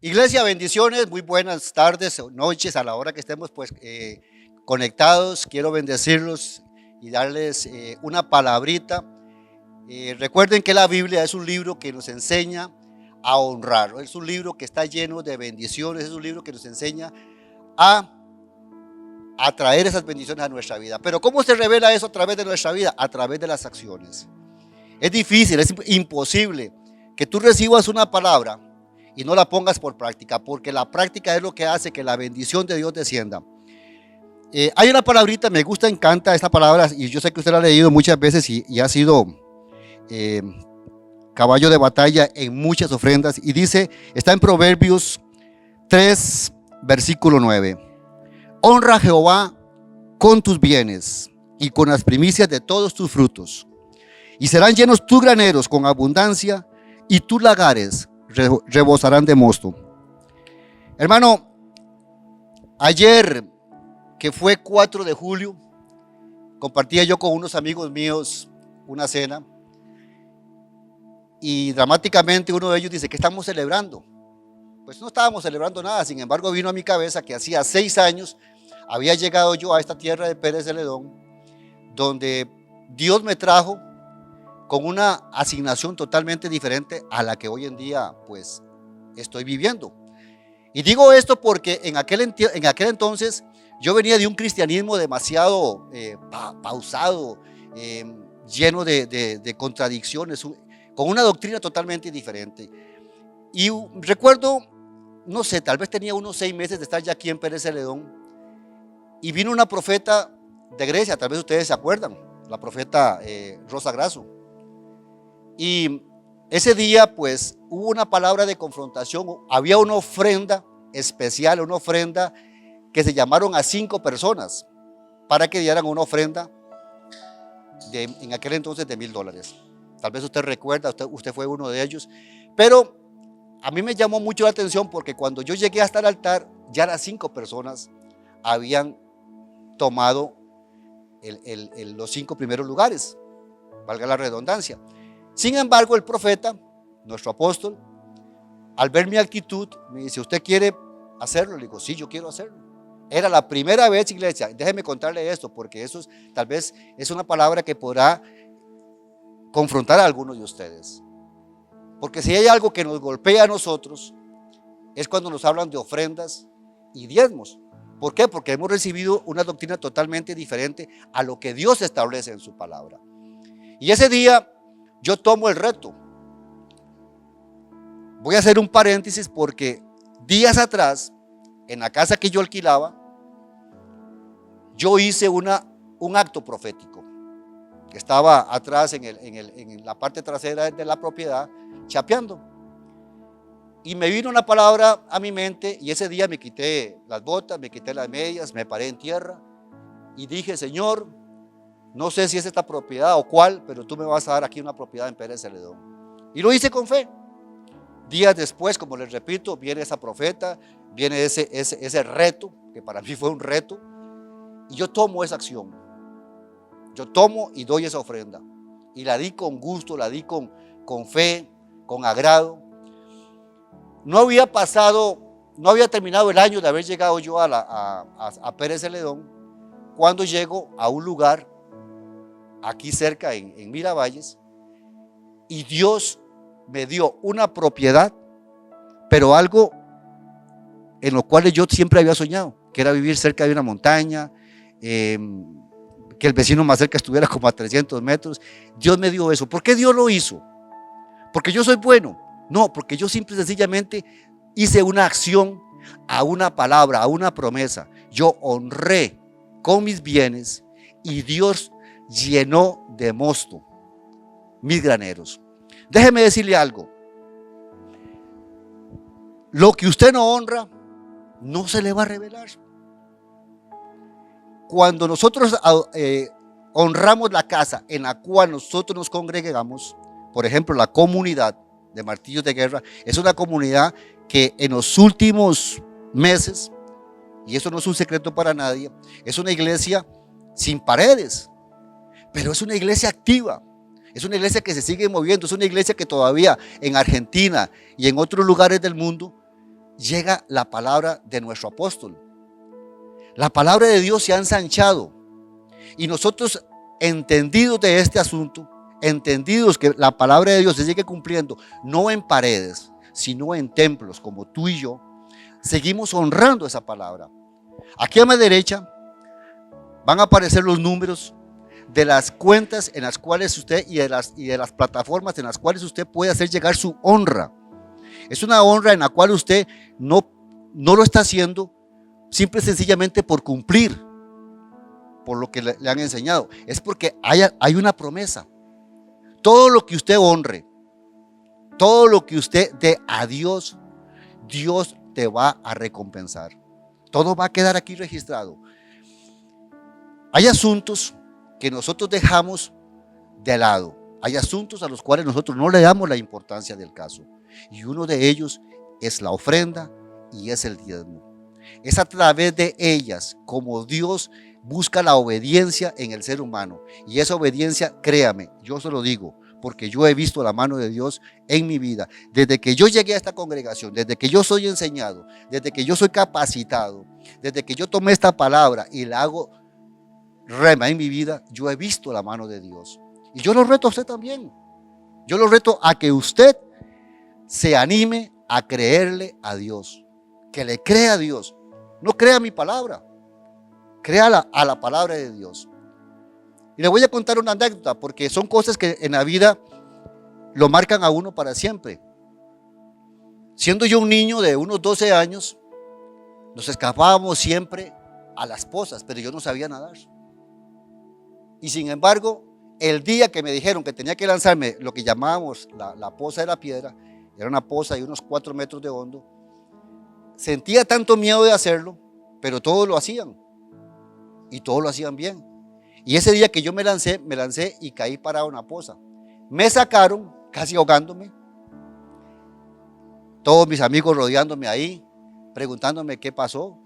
Iglesia, bendiciones, muy buenas tardes o noches a la hora que estemos conectados. Quiero bendecirlos y darles una palabrita. Recuerden que la Biblia es un libro que nos enseña a honrar. Es un libro que está lleno de bendiciones, es un libro que nos enseña a atraer esas bendiciones a nuestra vida. Pero ¿cómo se revela eso a través de nuestra vida? A través de las acciones. Es difícil, es imposible que tú recibas una palabra y no la pongas por práctica, porque la práctica es lo que hace que la bendición de Dios descienda. Hay una palabrita, me gusta, encanta esta palabra, y yo sé que usted la ha leído muchas veces y ha sido caballo de batalla en muchas ofrendas, y dice, está en Proverbios 3, versículo 9. Honra a Jehová con tus bienes y con las primicias de todos tus frutos, y serán llenos tus graneros con abundancia, y tus lagares rebosarán de mosto. Hermano, ayer que fue 4 de julio, compartía yo con unos amigos míos una cena, y dramáticamente uno de ellos dice, ¿qué estamos celebrando? Pues no estábamos celebrando nada. Sin embargo, vino a mi cabeza que hacía 6 años había llegado yo a esta tierra de Pérez Celedón, donde Dios me trajo con una asignación totalmente diferente a la que hoy en día pues estoy viviendo. Y digo esto porque en aquel entonces yo venía de un cristianismo demasiado pausado, lleno de contradicciones, con una doctrina totalmente diferente. Y recuerdo, no sé, tal vez tenía unos 6 meses de estar ya aquí en Pérez Celedón, y vino una profeta de Grecia, tal vez ustedes se acuerdan, la profeta Rosa Grasso. Y ese día pues hubo una palabra de confrontación, había una ofrenda especial, una ofrenda que se llamaron a 5 personas para que dieran una ofrenda en aquel entonces de $1000. Tal vez usted recuerda, usted fue uno de ellos, pero a mí me llamó mucho la atención porque cuando yo llegué hasta el altar, ya las 5 personas habían tomado los 5 primeros lugares, valga la redundancia. Sin embargo, el profeta, nuestro apóstol, al ver mi actitud, me dice, ¿usted quiere hacerlo? Le digo, sí, yo quiero hacerlo. Era la primera vez, iglesia, déjeme contarle esto, porque eso tal vez es una palabra que podrá confrontar a algunos de ustedes. Porque si hay algo que nos golpea a nosotros, es cuando nos hablan de ofrendas y diezmos. ¿Por qué? Porque hemos recibido una doctrina totalmente diferente a lo que Dios establece en su palabra. Y ese día yo tomo el reto. Voy a hacer un paréntesis porque días atrás, en la casa que yo alquilaba, yo hice un acto profético. Estaba atrás en la parte trasera de la propiedad, chapeando. Y me vino una palabra a mi mente y ese día me quité las botas, me quité las medias, me paré en tierra y dije, Señor, no sé si es esta propiedad o cuál, pero tú me vas a dar aquí una propiedad en Pérez Celedón. Y lo hice con fe. Días después, como les repito, viene esa profeta, viene ese reto, que para mí fue un reto, y yo tomo esa acción. Yo tomo y doy esa ofrenda. Y la di con gusto, la di con fe, con agrado. No había terminado el año de haber llegado yo a Pérez Celedón, cuando llego a un lugar aquí cerca en Miravalles, y Dios me dio una propiedad, pero algo en lo cual yo siempre había soñado, que era vivir cerca de una montaña, que el vecino más cerca estuviera como a 300 metros. Dios me dio eso. ¿Por qué Dios lo hizo? ¿Porque yo soy bueno? No, porque yo simple y sencillamente hice una acción a una palabra, a una promesa. Yo honré con mis bienes y Dios llenó de mosto mis graneros. Déjeme decirle algo. Lo que usted no honra, no se le va a revelar. Cuando nosotros honramos la casa en la cual nosotros nos congregamos, por ejemplo, la comunidad de Martillos de Guerra, es una comunidad que en los últimos meses, y eso no es un secreto para nadie, es una iglesia sin paredes, pero es una iglesia activa, es una iglesia que se sigue moviendo, es una iglesia que todavía en Argentina y en otros lugares del mundo llega la palabra de nuestro apóstol. La palabra de Dios se ha ensanchado y nosotros, entendidos de este asunto, entendidos que la palabra de Dios se sigue cumpliendo, no en paredes, sino en templos como tú y yo, seguimos honrando esa palabra. Aquí a mi derecha van a aparecer los números de las cuentas en las cuales usted y de las plataformas en las cuales usted puede hacer llegar su honra. Es una honra en la cual usted no lo está haciendo simple y sencillamente por cumplir, por lo que le han enseñado. Es porque hay una promesa. Todo lo que usted honre, todo lo que usted dé a Dios, Dios te va a recompensar. Todo va a quedar aquí registrado. Hay asuntos que nosotros dejamos de lado. Hay asuntos a los cuales nosotros no le damos la importancia del caso. Y uno de ellos es la ofrenda y es el diezmo. Es a través de ellas como Dios busca la obediencia en el ser humano. Y esa obediencia, créame, yo se lo digo, porque yo he visto la mano de Dios en mi vida. Desde que yo llegué a esta congregación, desde que yo soy enseñado, desde que yo soy capacitado, desde que yo tomé esta palabra y la hago rema en mi vida, yo he visto la mano de Dios. Y yo lo reto a usted también. Yo lo reto a que usted se anime a creerle a Dios, que le crea a Dios. No crea mi palabra, crea a la palabra de Dios. Y le voy a contar una anécdota, porque son cosas que en la vida lo marcan a uno para siempre. Siendo yo un niño de unos 12 años, nos escapábamos siempre a las pozas, pero yo no sabía nadar. Y sin embargo, el día que me dijeron que tenía que lanzarme lo que llamábamos la poza de la piedra, era una poza de unos 4 metros de hondo, sentía tanto miedo de hacerlo, pero todos lo hacían. Y todos lo hacían bien. Y ese día que yo me lancé y caí parado en la poza. Me sacaron, casi ahogándome. Todos mis amigos rodeándome ahí, preguntándome qué pasó.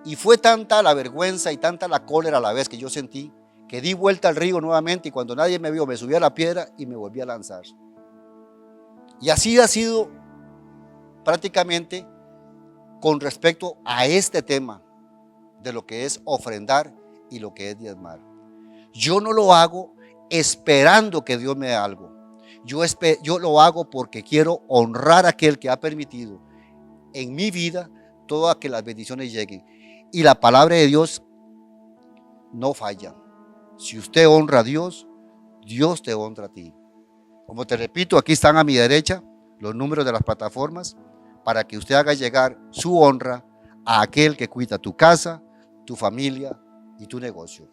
Y fue tanta la vergüenza y tanta la cólera a la vez que yo sentí, que di vuelta al río nuevamente y cuando nadie me vio, me subí a la piedra y me volví a lanzar. Y así ha sido prácticamente con respecto a este tema de lo que es ofrendar y lo que es diezmar. Yo no lo hago esperando que Dios me dé algo. Yo lo hago porque quiero honrar a aquel que ha permitido en mi vida todas que las bendiciones lleguen. Y la palabra de Dios no falla. Si usted honra a Dios, Dios te honra a ti. Como te repito, aquí están a mi derecha los números de las plataformas para que usted haga llegar su honra a aquel que cuida tu casa, tu familia y tu negocio.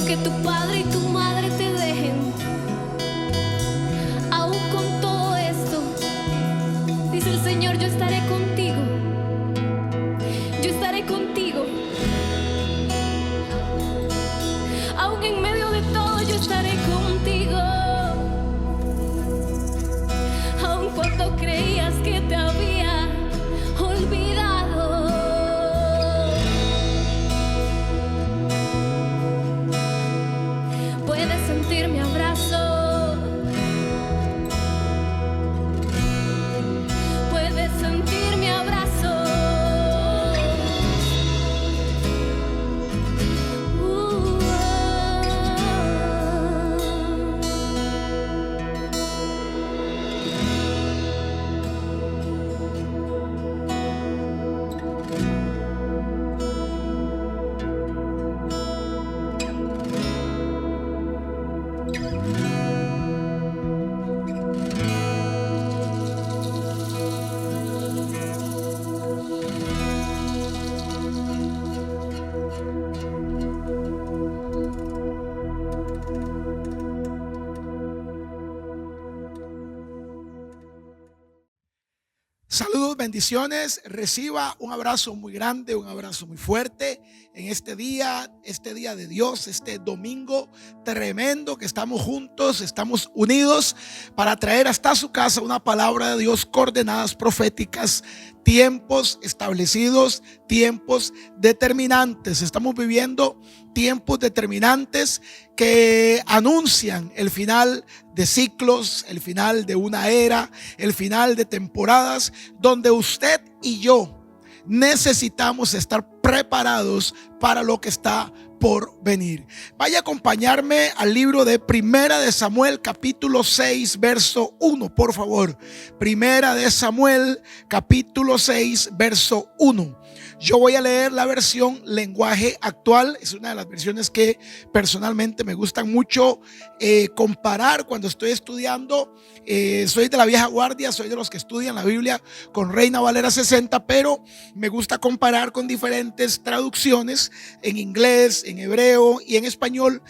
aunque tu padre y tu madre te dejen, aún con todo esto, dice el Señor, yo estaré contigo. Yo estaré contigo. Aún en medio de todo, yo estaré contigo. Aún cuando creías que te había olvidado, puedes sentir mi abrazo, puedes sentir mi abrazo. Saludos, bendiciones. Reciba un abrazo muy grande, un abrazo muy fuerte en este día de Dios, este domingo tremendo que estamos juntos, estamos unidos para traer hasta su casa una palabra de Dios, coordenadas proféticas, tiempos establecidos, tiempos determinantes. Estamos viviendo tiempos determinantes que anuncian el final de ciclos, el final de una era, el final de temporadas, donde usted y yo necesitamos estar preparados para lo que está por venir. Vaya a acompañarme al libro de Primera de Samuel, capítulo 6, verso 1, por favor. Primera de Samuel, capítulo 6, verso 1. Yo voy a leer la versión lenguaje actual. Es una de las versiones que personalmente me gustan mucho comparar cuando estoy estudiando. Soy de la vieja guardia, soy de los que estudian la Biblia con Reina Valera 60, pero me gusta comparar con diferentes traducciones en inglés, en hebreo y en español.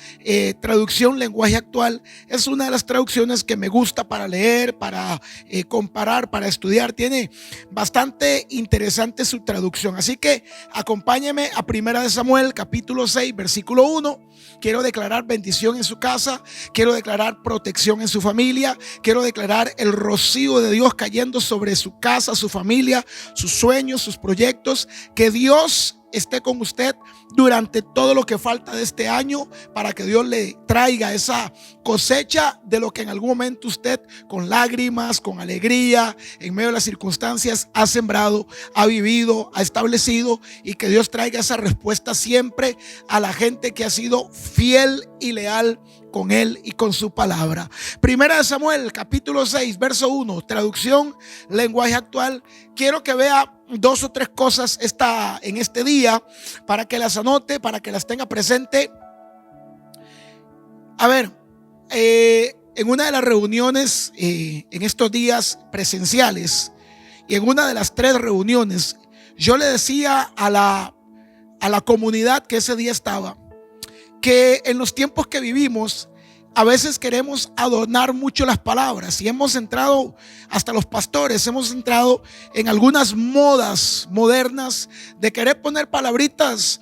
Traducción lenguaje actual es una de las traducciones que me gusta para leer, para comparar, para estudiar. Tiene bastante interesante su traducción. Así que acompáñeme a Primera de Samuel, capítulo 6, versículo 1. Quiero declarar bendición en su casa, quiero declarar protección en su familia, quiero declarar el rocío de Dios cayendo sobre su casa, su familia, sus sueños, sus proyectos. Que Dios esté con usted durante todo lo que falta de este año, para que Dios le traiga esa cosecha de lo que en algún momento usted, con lágrimas, con alegría, en medio de las circunstancias, ha sembrado, ha vivido, ha establecido, y que Dios traiga esa respuesta siempre a la gente que ha sido fiel y leal con él y con su palabra. Primera de Samuel, capítulo 6, verso 1, traducción lenguaje actual. Quiero que vea dos o tres cosas en este día, para que las anote, para que las tenga presente. A ver, en una de las reuniones en estos días presenciales, y en una de las 3 reuniones, yo le decía a la comunidad que ese día estaba, que en los tiempos que vivimos a veces queremos adornar mucho las palabras, y hemos entrado, hasta los pastores hemos entrado en algunas modas modernas de querer poner palabritas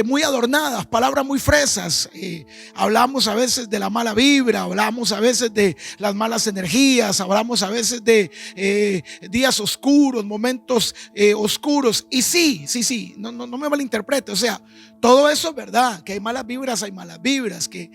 muy adornadas, palabras muy fresas. Hablamos a veces de la mala vibra, hablamos a veces de las malas energías, hablamos a veces de días oscuros, momentos oscuros. Y sí, no me malinterprete. O sea, todo eso es verdad, que hay malas vibras, hay malas vibras, que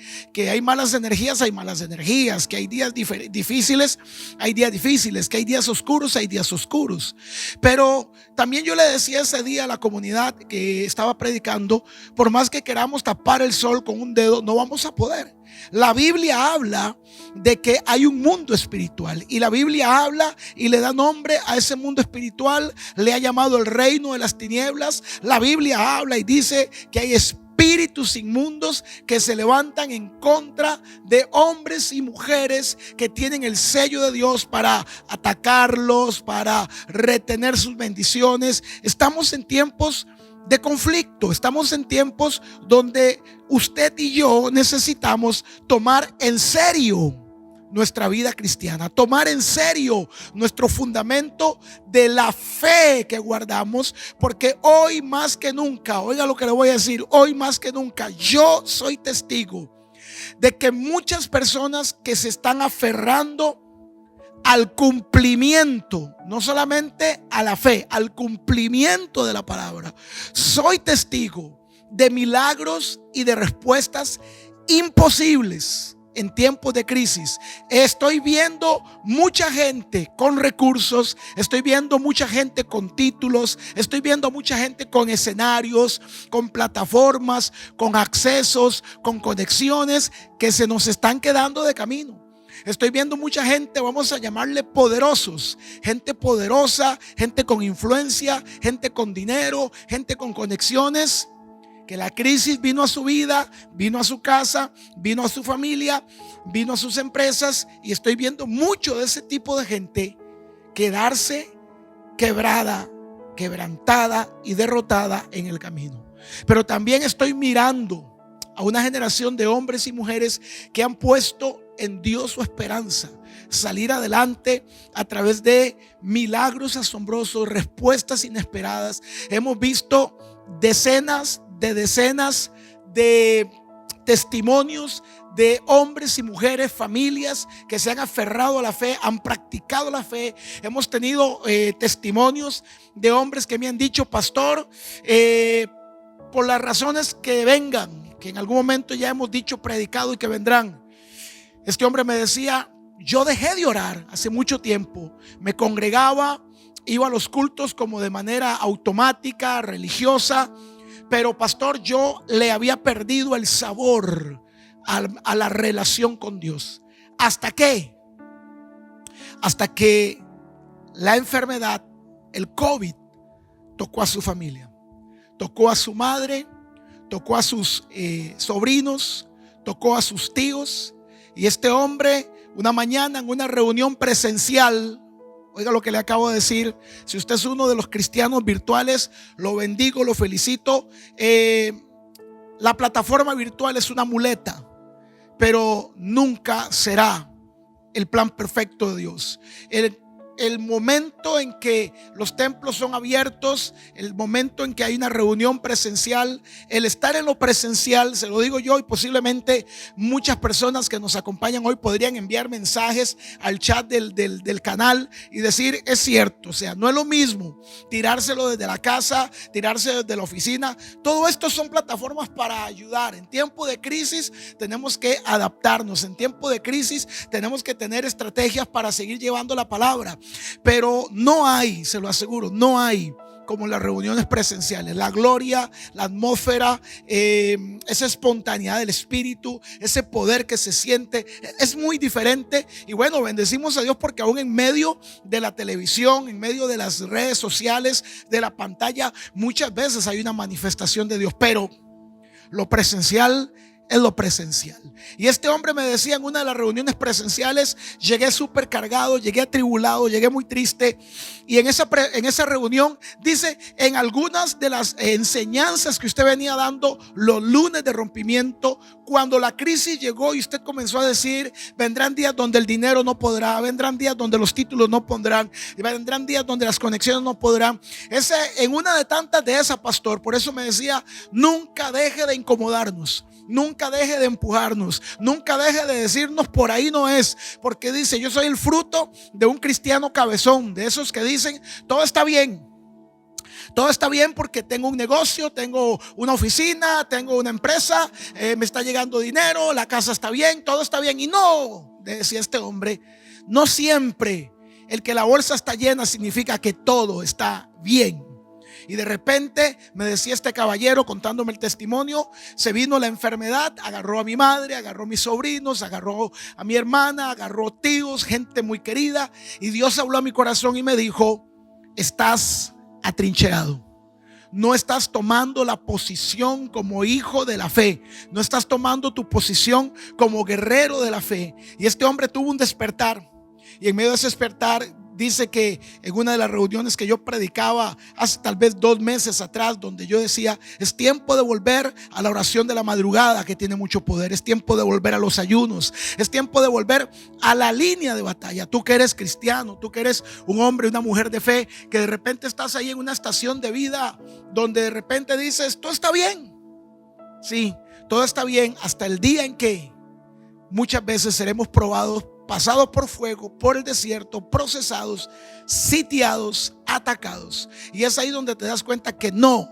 hay malas energías, hay malas energías, que hay días difíciles, hay días difíciles, que hay días oscuros, hay días oscuros. Pero también yo le decía ese día a la comunidad que estaba predicando, por más que queramos tapar el sol con un dedo, no vamos a poder. La Biblia habla de que hay un mundo espiritual, y la Biblia habla y le da nombre a ese mundo espiritual, le ha llamado el reino de las tinieblas. La Biblia habla y dice que hay espíritus inmundos que se levantan en contra de hombres y mujeres que tienen el sello de Dios para atacarlos, para retener sus bendiciones. Estamos en tiempos de conflicto. Estamos en tiempos donde usted y yo necesitamos tomar en serio nuestra vida cristiana, tomar en serio nuestro fundamento de la fe que guardamos, porque hoy más que nunca, oiga lo que le voy a decir, hoy más que nunca yo soy testigo de que muchas personas que se están aferrando al cumplimiento, no solamente a la fe, al cumplimiento de la palabra. Soy testigo de milagros y de respuestas imposibles en tiempos de crisis. Estoy viendo mucha gente con recursos, estoy viendo mucha gente con títulos, estoy viendo mucha gente con escenarios, con plataformas, con accesos, con conexiones que se nos están quedando de camino. Estoy viendo mucha gente, vamos a llamarle poderosos, gente poderosa, gente con influencia, gente con dinero, gente con conexiones, que la crisis vino a su vida, vino a su casa, vino a su familia, vino a sus empresas, y estoy viendo mucho de ese tipo de gente quedarse quebrada, quebrantada y derrotada en el camino. Pero también estoy mirando a una generación de hombres y mujeres que han puesto en Dios su esperanza, salir adelante a través de milagros asombrosos, respuestas inesperadas. Hemos visto decenas de testimonios de hombres y mujeres, familias que se han aferrado a la fe, han practicado la fe. Hemos tenido testimonios de hombres que me han dicho: pastor, por las razones que vengan, que en algún momento ya hemos dicho, predicado y que vendrán. Este hombre me decía: yo dejé de orar hace mucho tiempo, me congregaba, iba a los cultos como de manera automática, religiosa, pero pastor, yo le había perdido el sabor a la relación con Dios. ¿Hasta qué? Hasta que la enfermedad, el COVID, tocó a su familia, tocó a su madre, tocó a sus sobrinos, tocó a sus tíos. Y este hombre, una mañana en una reunión presencial, oiga lo que le acabo de decir, si usted es uno de los cristianos virtuales, lo bendigo, lo felicito. La plataforma virtual es una muleta, pero nunca será el plan perfecto de Dios. El momento en que los templos son abiertos, el momento en que hay una reunión presencial, el estar en lo presencial, se lo digo yo, y posiblemente muchas personas que nos acompañan hoy podrían enviar mensajes al chat del canal y decir: es cierto, o sea, no es lo mismo tirárselo desde la casa, tirarse desde la oficina. Todo esto son plataformas para ayudar. En tiempo de crisis tenemos que adaptarnos, en tiempo de crisis tenemos que tener estrategias para seguir llevando la palabra. Pero no hay, se lo aseguro, no hay como las reuniones presenciales, la gloria, la atmósfera, esa espontaneidad del espíritu, ese poder que se siente, es muy diferente. Y bueno, bendecimos a Dios porque aún en medio de la televisión, en medio de las redes sociales, de la pantalla, muchas veces hay una manifestación de Dios, pero lo presencial es lo presencial. Y este hombre me decía en una de las reuniones presenciales: llegué súper cargado, llegué atribulado, llegué muy triste. Y en esa reunión dice: en algunas de las enseñanzas que usted venía dando los lunes de rompimiento, cuando la crisis llegó y usted comenzó a decir: vendrán días donde el dinero no podrá, vendrán días donde los títulos no pondrán, vendrán días donde las conexiones no podrán. En una de tantas de esas, pastor, por eso me decía: nunca deje de incomodarnos, nunca deje de empujarnos, nunca deje de decirnos: por ahí no es. Porque dice: yo soy el fruto de un cristiano cabezón, de esos que dicen: todo está bien. Todo está bien porque tengo un negocio, tengo una oficina, tengo una empresa, me está llegando dinero, la casa está bien, todo está bien. Y no, decía este hombre, no siempre el que la bolsa está llena significa que todo está bien. Y de repente me decía este caballero contándome el testimonio: se vino la enfermedad, agarró a mi madre, agarró a mis sobrinos, agarró a mi hermana, agarró tíos, gente muy querida. Y Dios habló a mi corazón y me dijo: estás atrincherado. No estás tomando la posición como hijo de la fe, no estás tomando tu posición como guerrero de la fe. Y este hombre tuvo un despertar. Y en medio de ese despertar dice que en una de las reuniones que yo predicaba hace tal vez 2 meses atrás, donde yo decía, es tiempo de volver a la oración de la madrugada, que tiene mucho poder. Es tiempo de volver a los ayunos. Es tiempo de volver a la línea de batalla. Tú que eres cristiano, tú que eres un hombre, una mujer de fe, que de repente estás ahí en una estación de vida donde de repente dices, todo está bien. Sí, todo está bien hasta el día en que muchas veces seremos probados, pasados por fuego, por el desierto, procesados, sitiados, atacados. Y es ahí donde te das cuenta que no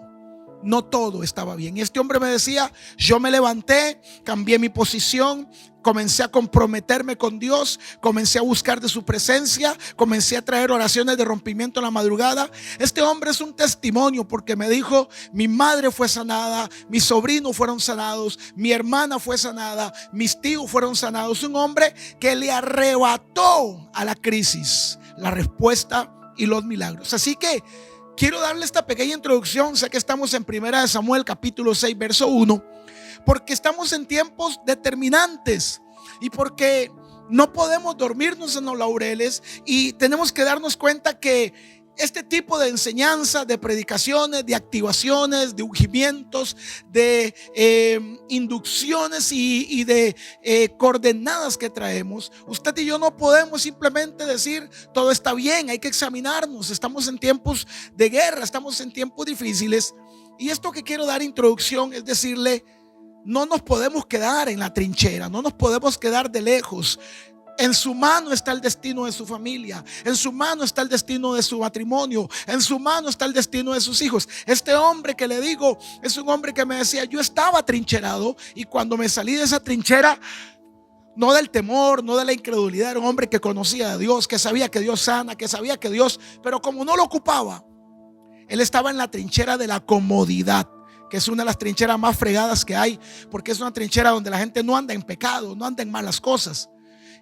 todo estaba bien. Y este hombre me decía, yo me levanté, cambié mi posición, comencé a comprometerme con Dios, comencé a buscar de su presencia, comencé a traer oraciones de rompimiento en la madrugada. Este hombre es un testimonio porque me dijo, mi madre fue sanada, mis sobrinos fueron sanados, mi hermana fue sanada, mis tíos fueron sanados. Un hombre que le arrebató a la crisis la respuesta y los milagros. Así que quiero darle esta pequeña introducción. Sé que estamos en 1 Samuel capítulo 6 verso 1, porque estamos en tiempos determinantes y porque no podemos dormirnos en los laureles, y tenemos que darnos cuenta que este tipo de enseñanza, de predicaciones, de activaciones, de ungimientos, de inducciones y de coordenadas que traemos, usted y yo no podemos simplemente decir todo está bien. Hay que examinarnos. Estamos en tiempos de guerra, estamos en tiempos difíciles, y esto que quiero dar introducción es decirle, no nos podemos quedar en la trinchera, no nos podemos quedar de lejos. En su mano está el destino de su familia, en su mano está el destino de su matrimonio, en su mano está el destino de sus hijos. Este hombre que le digo es un hombre que me decía, yo estaba trincherado, y cuando me salí de esa trinchera, no del temor, no de la incredulidad, era un hombre que conocía a Dios, que sabía que Dios sana, que sabía que Dios, pero como no lo ocupaba, él estaba en la trinchera de la comodidad, que es una de las trincheras más fregadas que hay, porque es una trinchera donde la gente no anda en pecado, no anda en malas cosas.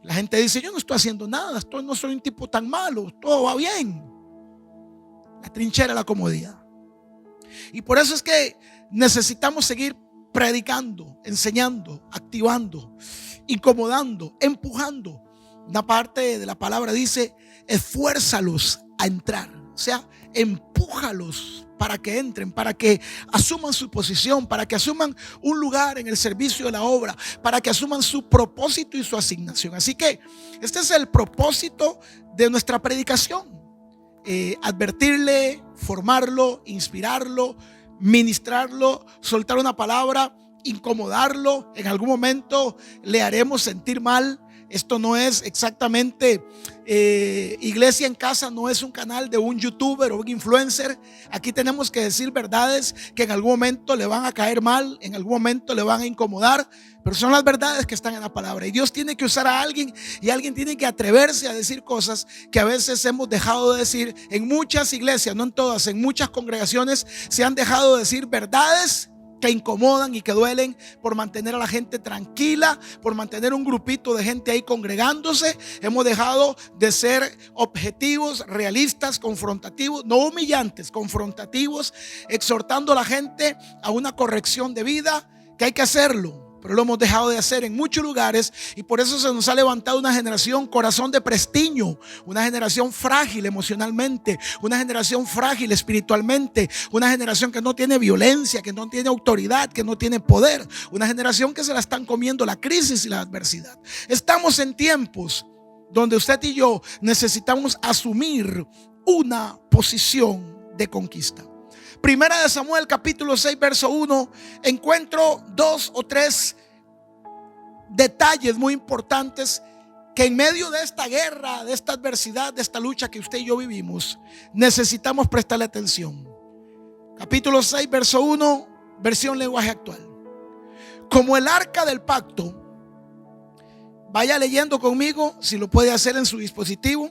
La gente dice, yo no estoy haciendo nada, no soy un tipo tan malo, todo va bien. La trinchera de la comodidad. Y por eso es que necesitamos seguir predicando, enseñando, activando, incomodando, empujando. Una parte de la palabra dice, esfuérzalos a entrar. O sea, empújalos para que entren, para que asuman su posición, para que asuman un lugar en el servicio de la obra, para que asuman su propósito y su asignación. Así que este es el propósito de nuestra predicación. Advertirle, formarlo, inspirarlo, ministrarlo, soltar una palabra, incomodarlo. En algún momento le haremos sentir mal. Esto no es exactamente Iglesia en Casa, no es un canal de un youtuber o un influencer. Aquí tenemos que decir verdades que en algún momento le van a caer mal, en algún momento le van a incomodar, pero son las verdades que están en la palabra. Y Dios tiene que usar a alguien, y alguien tiene que atreverse a decir cosas que a veces hemos dejado de decir. En muchas iglesias, no en todas, en muchas congregaciones se han dejado de decir verdades que incomodan y que duelen, por mantener a la gente tranquila, por mantener un grupito de gente ahí congregándose. Hemos dejado de ser objetivos, realistas, confrontativos, no humillantes, confrontativos, exhortando a la gente a una corrección de vida, que hay que hacerlo, pero lo hemos dejado de hacer en muchos lugares. Y por eso se nos ha levantado una generación corazón de prestiño, una generación frágil emocionalmente, una generación frágil espiritualmente, una generación que no tiene violencia, que no tiene autoridad, que no tiene poder, una generación que se la están comiendo la crisis y la adversidad. Estamos en tiempos donde usted y yo necesitamos asumir una posición de conquista. 1 Samuel capítulo 6 verso 1, encuentro 2 o 3 detalles muy importantes que en medio de esta guerra, de esta adversidad, de esta lucha que usted y yo vivimos, necesitamos prestarle atención. Capítulo 6 verso 1, versión lenguaje actual. Como el arca del pacto, vaya leyendo conmigo, si lo puede hacer en su dispositivo,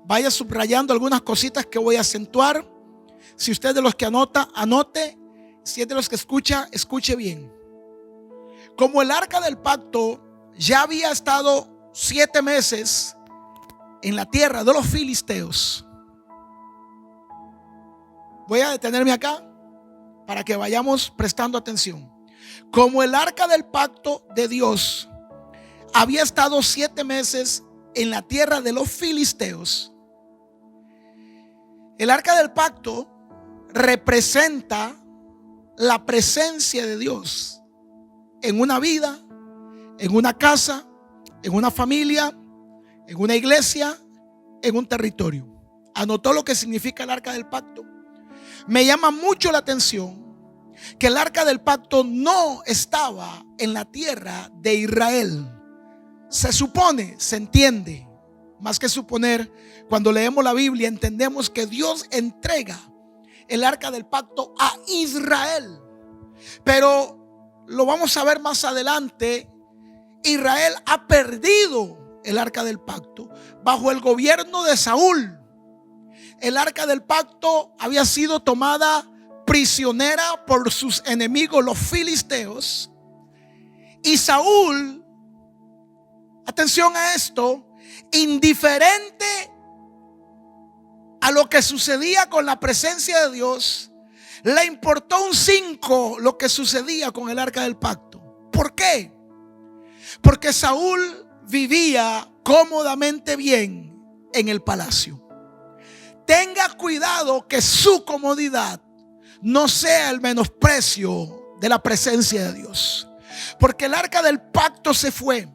vaya subrayando algunas cositas que voy a acentuar. Si usted es de los que anota, anote. Si es de los que escucha, escuche bien. Como el arca del pacto ya había estado 7 meses en la tierra de los filisteos. Voy a detenerme acá para que vayamos prestando atención. Como el arca del pacto de Dios había estado 7 meses en la tierra de los filisteos, El arca del pacto representa la presencia de Dios en una vida, en una casa, en una familia, en una iglesia, en un territorio. ¿Anotó lo que significa el arca del pacto? Me llama mucho la atención que el arca del pacto no estaba en la tierra de Israel. Se supone, se entiende, más que suponer, cuando leemos la Biblia entendemos que Dios entrega el arca del pacto a Israel. Pero lo vamos a ver más adelante. Israel ha perdido el arca del pacto bajo el gobierno de Saúl. El arca del pacto había sido tomada prisionera por sus enemigos, los filisteos. Y Saúl, atención a esto, indiferente a lo que sucedía con la presencia de Dios, le importó un 5 lo que sucedía con el arca del pacto. ¿Por qué? Porque Saúl vivía cómodamente bien en el palacio. Tenga cuidado que su comodidad no sea el menosprecio de la presencia de Dios. Porque el arca del pacto se fue.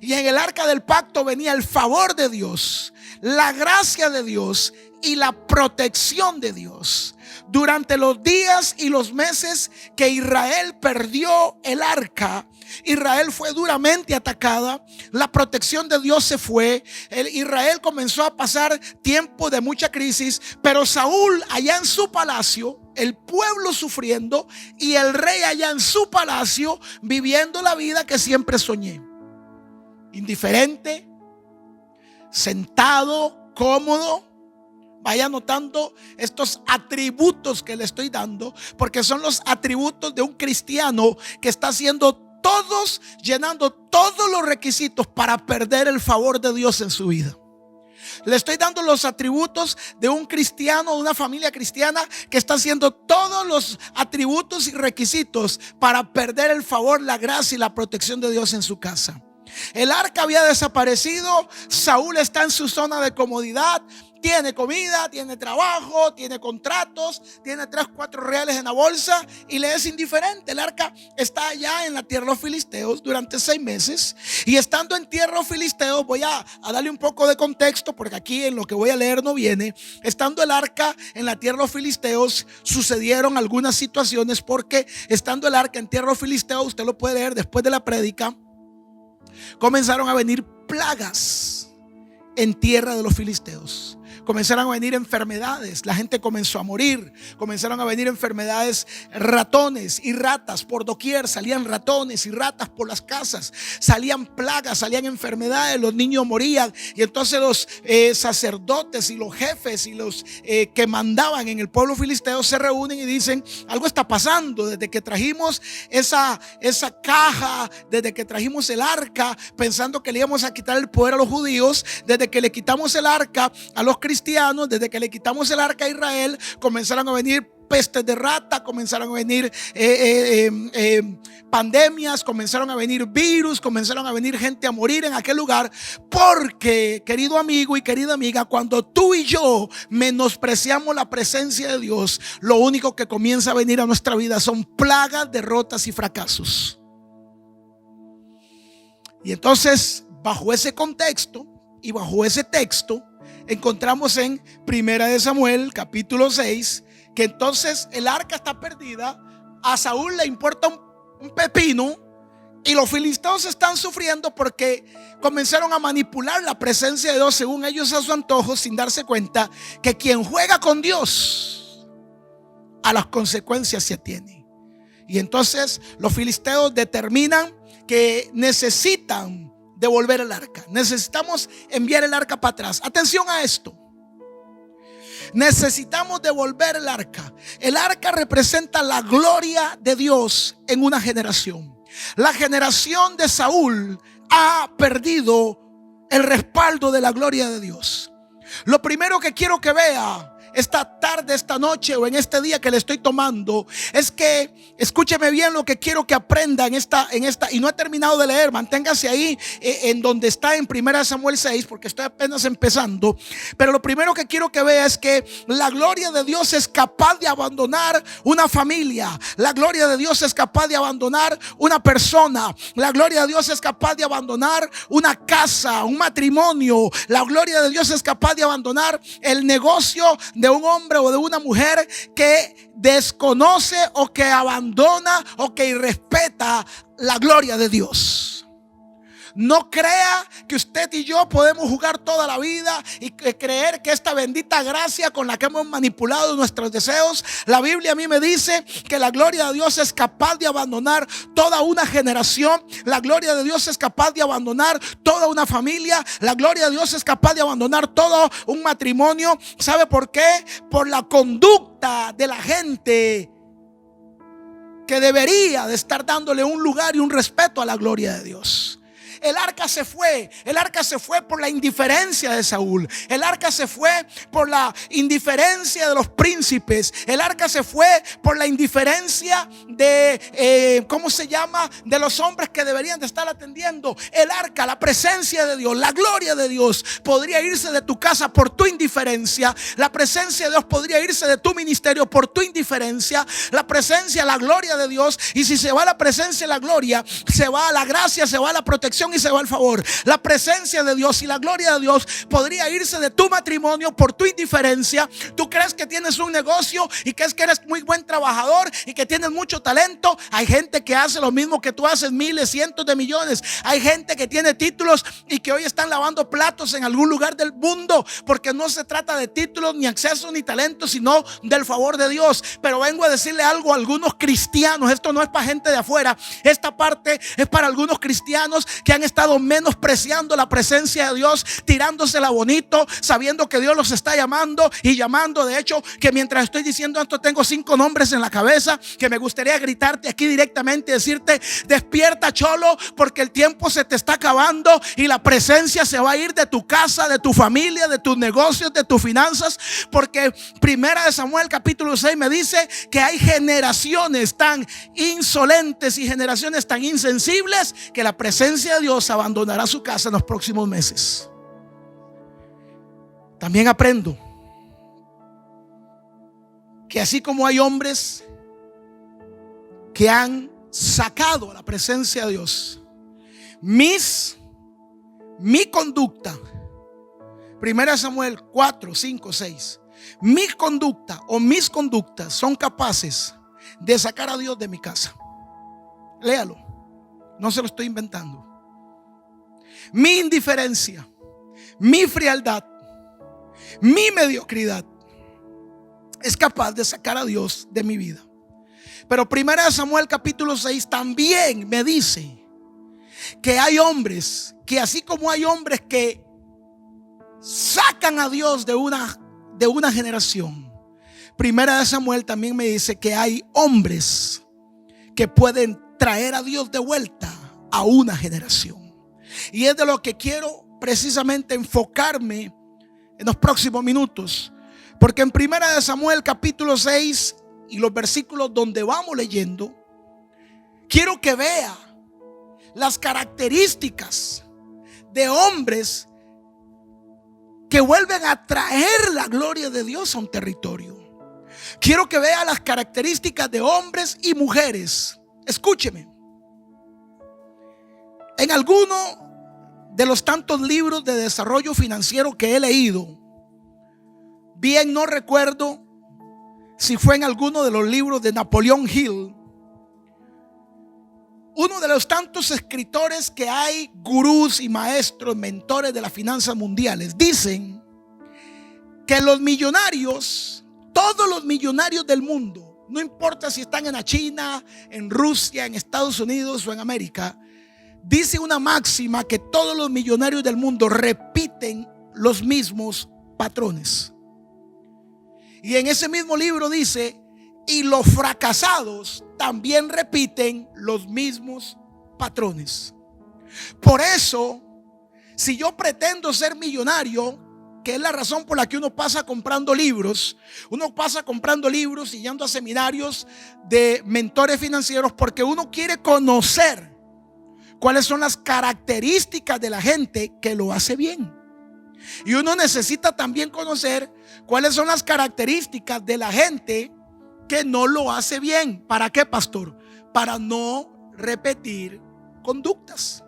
Y en el arca del pacto venía el favor de Dios, la gracia de Dios y la protección de Dios. Durante los días y los meses que Israel perdió el arca, Israel fue duramente atacada. La protección de Dios se fue. Israel comenzó a pasar tiempo de mucha crisis. Pero Saúl allá en su palacio, el pueblo sufriendo, y el rey allá en su palacio viviendo la vida que siempre soñé. Indiferente, sentado, cómodo. Vaya notando estos atributos que le estoy dando, porque son los atributos de un cristiano que está llenando todos los requisitos para perder el favor de Dios en su vida. Le estoy dando los atributos de un cristiano, de una familia cristiana que está haciendo todos los atributos y requisitos para perder el favor, la gracia y la protección de Dios en su casa. El arca había desaparecido. Saúl está en su zona de comodidad. Tiene comida, tiene trabajo, tiene contratos, tiene 3, 4 reales en la bolsa y le es indiferente. El arca está allá en la tierra de los filisteos durante 6 meses. Y estando en tierra de los filisteos, voy a darle un poco de contexto, porque aquí en lo que voy a leer no viene. Estando el arca en la tierra de los filisteos, sucedieron algunas situaciones, porque estando el arca en tierra de los filisteos, usted lo puede leer después de la prédica, comenzaron a venir plagas en tierra de los filisteos. Comenzaron a venir enfermedades, la gente comenzó a morir. Comenzaron a venir enfermedades, ratones y ratas por doquier. Salían ratones y ratas por las casas. Salían plagas, salían enfermedades, los niños morían. Y entonces los sacerdotes y los jefes y los que mandaban en el pueblo filisteo se reúnen y dicen: algo está pasando. Desde que trajimos esa caja, desde que trajimos el arca, pensando que le íbamos a quitar el poder a los judíos, desde que le quitamos el arca a los cristianos, desde que le quitamos el arca a Israel, comenzaron a venir pestes de rata, comenzaron a venir pandemias, comenzaron a venir virus, comenzaron a venir gente a morir en aquel lugar. Porque, querido amigo y querida amiga, cuando tú y yo menospreciamos la presencia de Dios, lo único que comienza a venir a nuestra vida son plagas, derrotas y fracasos. Y entonces, bajo ese contexto y bajo ese texto, encontramos en Primera de Samuel capítulo 6 que entonces el arca está perdida. A Saúl le importa un pepino y los filisteos están sufriendo porque comenzaron a manipular la presencia de Dios según ellos a su antojo, sin darse cuenta que quien juega con Dios a las consecuencias se atiene. Y entonces los filisteos determinan que necesitan devolver el arca. Necesitamos enviar el arca para atrás. Atención a esto. Necesitamos devolver el arca. El arca representa la gloria de Dios en una generación. La generación de Saúl ha perdido el respaldo de la gloria de Dios. Lo primero que quiero que vea esta tarde, esta noche o en este día que le estoy tomando es que escúcheme bien lo que quiero que aprenda en esta, y no he terminado de leer, manténgase ahí en donde está en 1 Samuel 6, porque estoy apenas empezando. Pero lo primero que quiero que vea es que la gloria de Dios es capaz de abandonar una familia. La gloria de Dios es capaz de abandonar una persona. La gloria de Dios es capaz de abandonar una casa, un matrimonio. La gloria de Dios es capaz de abandonar el negocio de un hombre o de una mujer que desconoce o que abandona o que irrespeta la gloria de Dios. No crea que usted y yo podemos jugar toda la vida y creer que esta bendita gracia con la que hemos manipulado nuestros deseos. La Biblia a mí me dice que la gloria de Dios es capaz de abandonar toda una generación. La gloria de Dios es capaz de abandonar toda una familia. La gloria de Dios es capaz de abandonar todo un matrimonio. ¿Sabe por qué? Por la conducta de la gente que debería de estar dándole un lugar y un respeto a la gloria de Dios. El arca se fue por la indiferencia de Saúl. El arca se fue por la indiferencia de los príncipes. El arca se fue por la indiferencia de de los hombres que deberían de estar atendiendo. El arca, la presencia de Dios, la gloria de Dios podría irse de tu casa por tu indiferencia. La presencia de Dios podría irse de tu ministerio por tu indiferencia. La presencia, la gloria de Dios. Y si se va la presencia y la gloria, se va la gracia, se va la protección y se va el favor. La presencia de Dios y la gloria de Dios podría irse de tu matrimonio por tu indiferencia. Tú crees que tienes un negocio y crees que eres muy buen trabajador y que tienes mucho talento. Hay gente que hace lo mismo que tú haces, miles, cientos de millones. Hay gente que tiene títulos y que hoy están lavando platos en algún lugar del mundo, porque no se trata de títulos, ni acceso, ni talento, sino del favor de Dios. Pero vengo a decirle algo a algunos cristianos. Esto no es para gente de afuera. Esta parte es para algunos cristianos que han estado menospreciando la presencia de Dios, tirándosela bonito, sabiendo que Dios los está llamando y llamando. De hecho, que mientras estoy diciendo esto tengo 5 nombres en la cabeza que me gustaría gritarte aquí directamente y decirte: despierta, cholo, porque el tiempo se te está acabando y la presencia se va a ir de tu casa, de tu familia, de tus negocios, de tus finanzas. Porque 1 Samuel capítulo 6 me dice que hay generaciones tan insolentes y generaciones tan insensibles que la presencia de Dios abandonará su casa en los próximos meses. También aprendo que así como hay hombres que han sacado la presencia de Dios, mi conducta, 1 Samuel 4, 5, 6, mi conducta o mis conductas son capaces de sacar a Dios de mi casa. Léalo, no se lo estoy inventando. Mi indiferencia, mi frialdad, mi mediocridad es capaz de sacar a Dios de mi vida. Pero 1 Samuel capítulo 6 también me dice que hay hombres que, así como hay hombres que sacan a Dios de una generación, 1 Samuel también me dice que hay hombres que pueden traer a Dios de vuelta a una generación. Y es de lo que quiero precisamente enfocarme en los próximos minutos. Porque en 1 Samuel capítulo 6 y los versículos donde vamos leyendo, quiero que vea las características de hombres que vuelven a traer la gloria de Dios a un territorio. Quiero que vea las características de hombres y mujeres. Escúcheme. En alguno de los tantos libros de desarrollo financiero que he leído, bien no recuerdo si fue en alguno de los libros de Napoleon Hill, uno de los tantos escritores que hay, gurús y maestros, mentores de las finanzas mundiales, dicen que los millonarios, todos los millonarios del mundo, no importa si están en la China, en Rusia, en Estados Unidos o en América, dice una máxima que todos los millonarios del mundo repiten los mismos patrones. Y en ese mismo libro dice: y los fracasados también repiten los mismos patrones. Por eso, si yo pretendo ser millonario, que es la razón por la que uno pasa comprando libros. Uno pasa comprando libros y yendo a seminarios de mentores financieros porque uno quiere conocer cuáles son las características de la gente que lo hace bien. Y uno necesita también conocer cuáles son las características de la gente que no lo hace bien. ¿Para qué, pastor? Para no repetir conductas.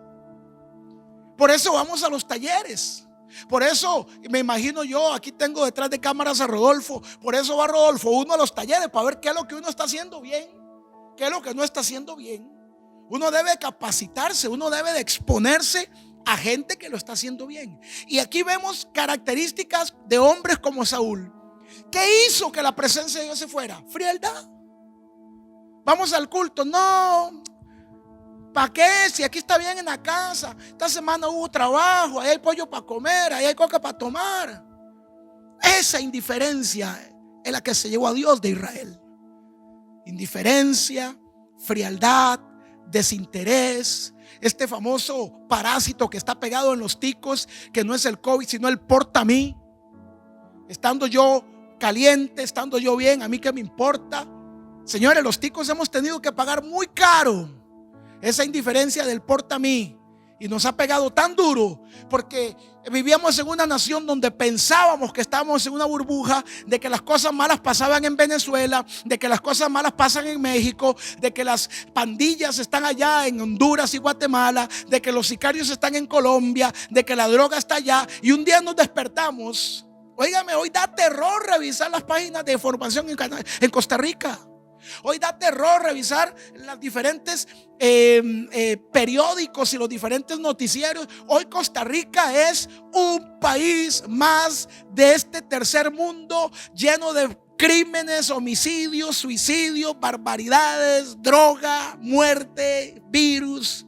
Por eso vamos a los talleres. Por eso me imagino yo, aquí tengo detrás de cámaras a Rodolfo. Por eso va Rodolfo uno a los talleres para ver qué es lo que uno está haciendo bien, qué es lo que no está haciendo bien. Uno debe capacitarse, uno debe de exponerse a gente que lo está haciendo bien. Y aquí vemos características de hombres como Saúl. ¿Qué hizo que la presencia de Dios se fuera? Frialdad. Vamos al culto. No, ¿para qué? Si aquí está bien en la casa. Esta semana hubo trabajo, ahí hay pollo para comer, ahí hay coca para tomar. Esa indiferencia es la que se llevó a Dios de Israel. Indiferencia, frialdad, desinterés. Este famoso parásito que está pegado en los ticos, que no es el COVID sino el porta a mí. Estando yo caliente, estando yo bien, a mí qué me importa. Señores, los ticos hemos tenido que pagar muy caro esa indiferencia del porta a mí. Y nos ha pegado tan duro porque vivíamos en una nación donde pensábamos que estábamos en una burbuja, de que las cosas malas pasaban en Venezuela, de que las cosas malas pasan en México, de que las pandillas están allá en Honduras y Guatemala, de que los sicarios están en Colombia, de que la droga está allá. Y un día nos despertamos. Óigame, hoy da terror revisar las páginas de información en Costa Rica. Hoy da terror revisar los diferentes periódicos y los diferentes noticieros. Hoy Costa Rica es un país más de este tercer mundo, lleno de crímenes, homicidios, suicidios, barbaridades, droga, muerte, virus.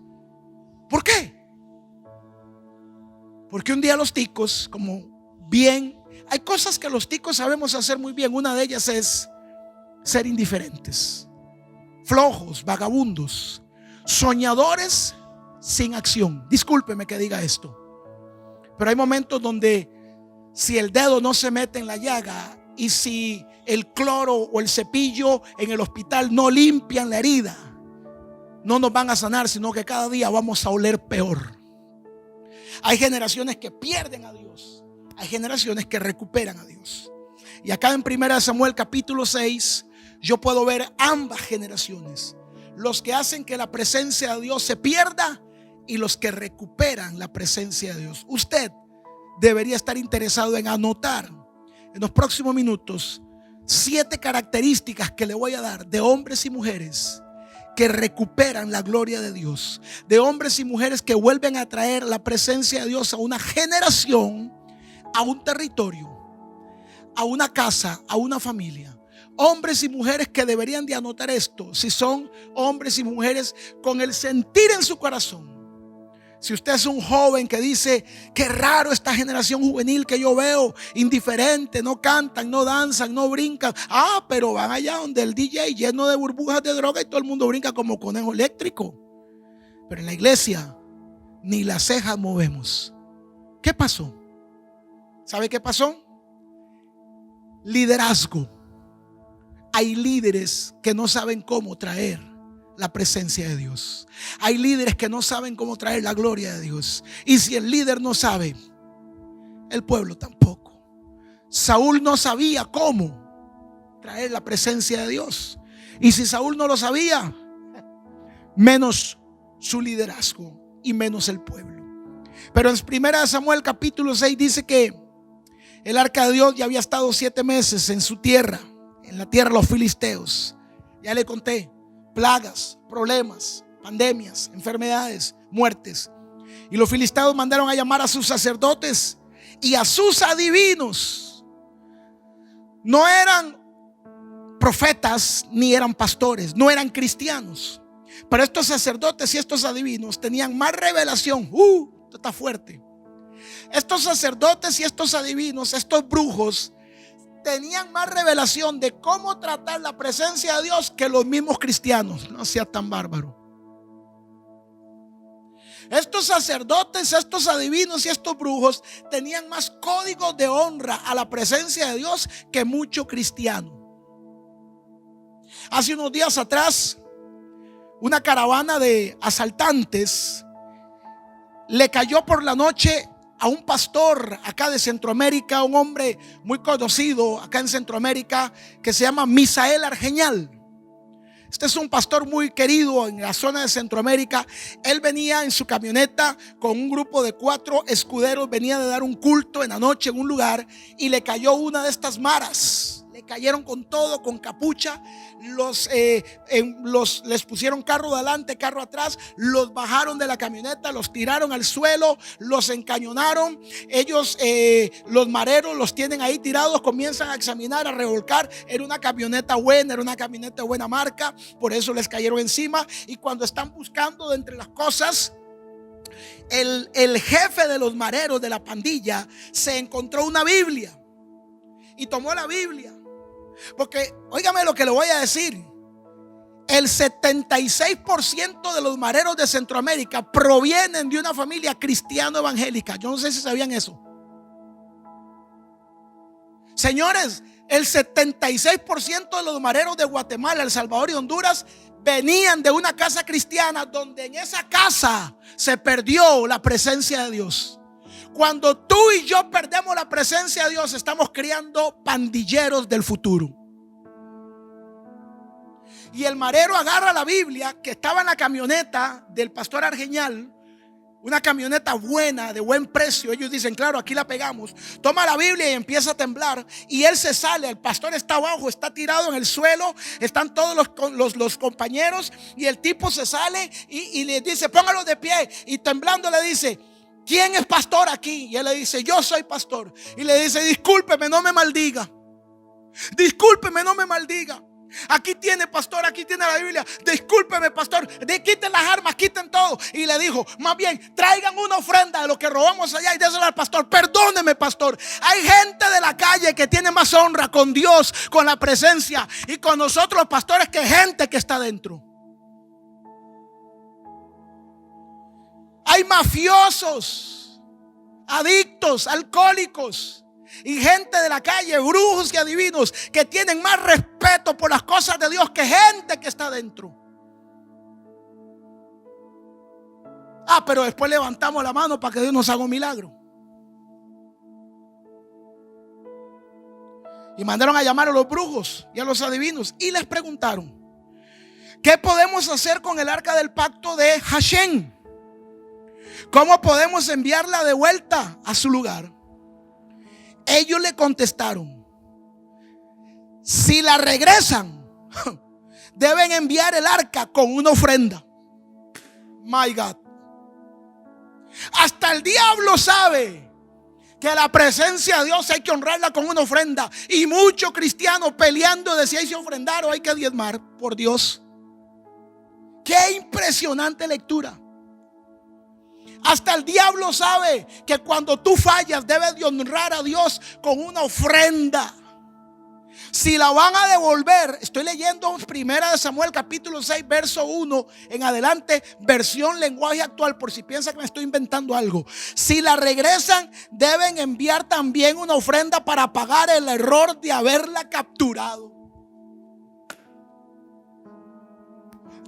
¿Por qué? Porque un día los ticos, como bien, hay cosas que los ticos sabemos hacer muy bien. Una de ellas es ser indiferentes, flojos, vagabundos, soñadores sin acción. Discúlpeme que diga esto, pero hay momentos donde si el dedo no se mete en la llaga y si el cloro o el cepillo en el hospital no limpian la herida, no nos van a sanar, sino que cada día vamos a oler peor. Hay generaciones que pierden a Dios, hay generaciones que recuperan a Dios. Y acá en 1 Samuel capítulo 6 yo puedo ver ambas generaciones: los que hacen que la presencia de Dios se pierda y los que recuperan la presencia de Dios. Usted debería estar interesado en anotar en los próximos minutos 7 características que le voy a dar de hombres y mujeres que recuperan la gloria de Dios, de hombres y mujeres que vuelven a traer la presencia de Dios a una generación, a un territorio, a una casa, a una familia. Hombres y mujeres que deberían de anotar esto, si son hombres y mujeres con el sentir en su corazón. Si usted es un joven que dice: qué raro esta generación juvenil que yo veo, indiferente, no cantan, no danzan, no brincan. Pero van allá donde el DJ lleno de burbujas de droga y todo el mundo brinca como conejo eléctrico. Pero en la iglesia ni las cejas movemos. ¿Qué pasó? ¿Sabe qué pasó? Liderazgo. Hay líderes que no saben cómo traer la presencia de Dios. Hay líderes que no saben cómo traer la gloria de Dios. Y si el líder no sabe, el pueblo tampoco. Saúl no sabía cómo traer la presencia de Dios. Y si Saúl no lo sabía, menos su liderazgo y menos el pueblo. Pero en 1 Samuel capítulo 6 dice que el arca de Dios ya había estado 7 meses en su tierra, en la tierra de los filisteos. Ya le conté: plagas, problemas, pandemias, enfermedades, muertes. Y los filisteos mandaron a llamar a sus sacerdotes y a sus adivinos. No eran profetas ni eran pastores, no eran cristianos, pero estos sacerdotes y estos adivinos tenían más revelación. Esto está fuerte. Estos sacerdotes y estos adivinos, estos brujos, tenían más revelación de cómo tratar la presencia de Dios que los mismos cristianos. No sea tan bárbaro. Estos sacerdotes, estos adivinos y estos brujos tenían más códigos de honra a la presencia de Dios que mucho cristiano. Hace unos días atrás, una caravana de asaltantes le cayó por la noche a un pastor acá de Centroamérica, un hombre muy conocido acá en Centroamérica que se llama Misael Argeñal. Este es un pastor muy querido en la zona de Centroamérica. Él venía en su camioneta con un grupo de 4 escuderos, venía de dar un culto en la noche en un lugar y le cayó una de estas maras. Le cayeron con todo, con capucha. Les pusieron carro de adelante, carro atrás. Los bajaron de la camioneta, los tiraron al suelo, los encañonaron. Ellos, los mareros, los tienen ahí tirados. Comienzan a examinar, a revolcar. Era una camioneta buena, era una camioneta de buena marca. Por eso les cayeron encima. Y cuando están buscando de entre las cosas, el jefe de los mareros de la pandilla se encontró una Biblia y tomó la Biblia. Porque, óigame lo que le voy a decir, el 76% de los mareros de Centroamérica provienen de una familia cristiano evangélica. Yo no sé si sabían eso. Señores, el 76% de los mareros de Guatemala, El Salvador y Honduras venían de una casa cristiana, donde en esa casa se perdió la presencia de Dios. Cuando tú y yo perdemos la presencia de Dios, estamos criando pandilleros del futuro. Y el marero agarra la Biblia que estaba en la camioneta del pastor Argeñal, una camioneta buena, de buen precio. Ellos dicen, claro, aquí la pegamos. Toma la Biblia y empieza a temblar. Y él se sale, el pastor está abajo, está tirado en el suelo. Están todos los compañeros. Y el tipo se sale y le dice, póngalo de pie. Y temblando le dice, ¿quién es pastor aquí? Y él le dice, yo soy pastor. Y le dice, discúlpeme, no me maldiga. Discúlpeme, no me maldiga. Aquí tiene, pastor, aquí tiene la Biblia. Discúlpeme, pastor, quiten las armas, quiten todo. Y le dijo, más bien, traigan una ofrenda de lo que robamos allá y désela al pastor. Perdóneme, pastor. Hay gente de la calle que tiene más honra con Dios, con la presencia y con nosotros los pastores, que gente que está dentro. Hay mafiosos, adictos, alcohólicos y gente de la calle, brujos y adivinos, que tienen más respeto por las cosas de Dios que gente que está dentro. Pero después levantamos la mano para que Dios nos haga un milagro. Y mandaron a llamar a los brujos y a los adivinos y les preguntaron, ¿qué podemos hacer con el arca del pacto de Hashem? ¿Cómo podemos enviarla de vuelta a su lugar? Ellos le contestaron, si la regresan, deben enviar el arca con una ofrenda. My God. Hasta el diablo sabe que la presencia de Dios hay que honrarla con una ofrenda. Y muchos cristianos peleando de si hay que ofrendar o hay que diezmar. Por Dios, qué impresionante lectura. Hasta el diablo sabe que cuando tú fallas debes de honrar a Dios con una ofrenda. Si la van a devolver, estoy leyendo 1 Samuel capítulo 6 verso 1 en adelante, versión lenguaje actual, por si piensan que me estoy inventando algo. Si la regresan, deben enviar también una ofrenda para pagar el error de haberla capturado.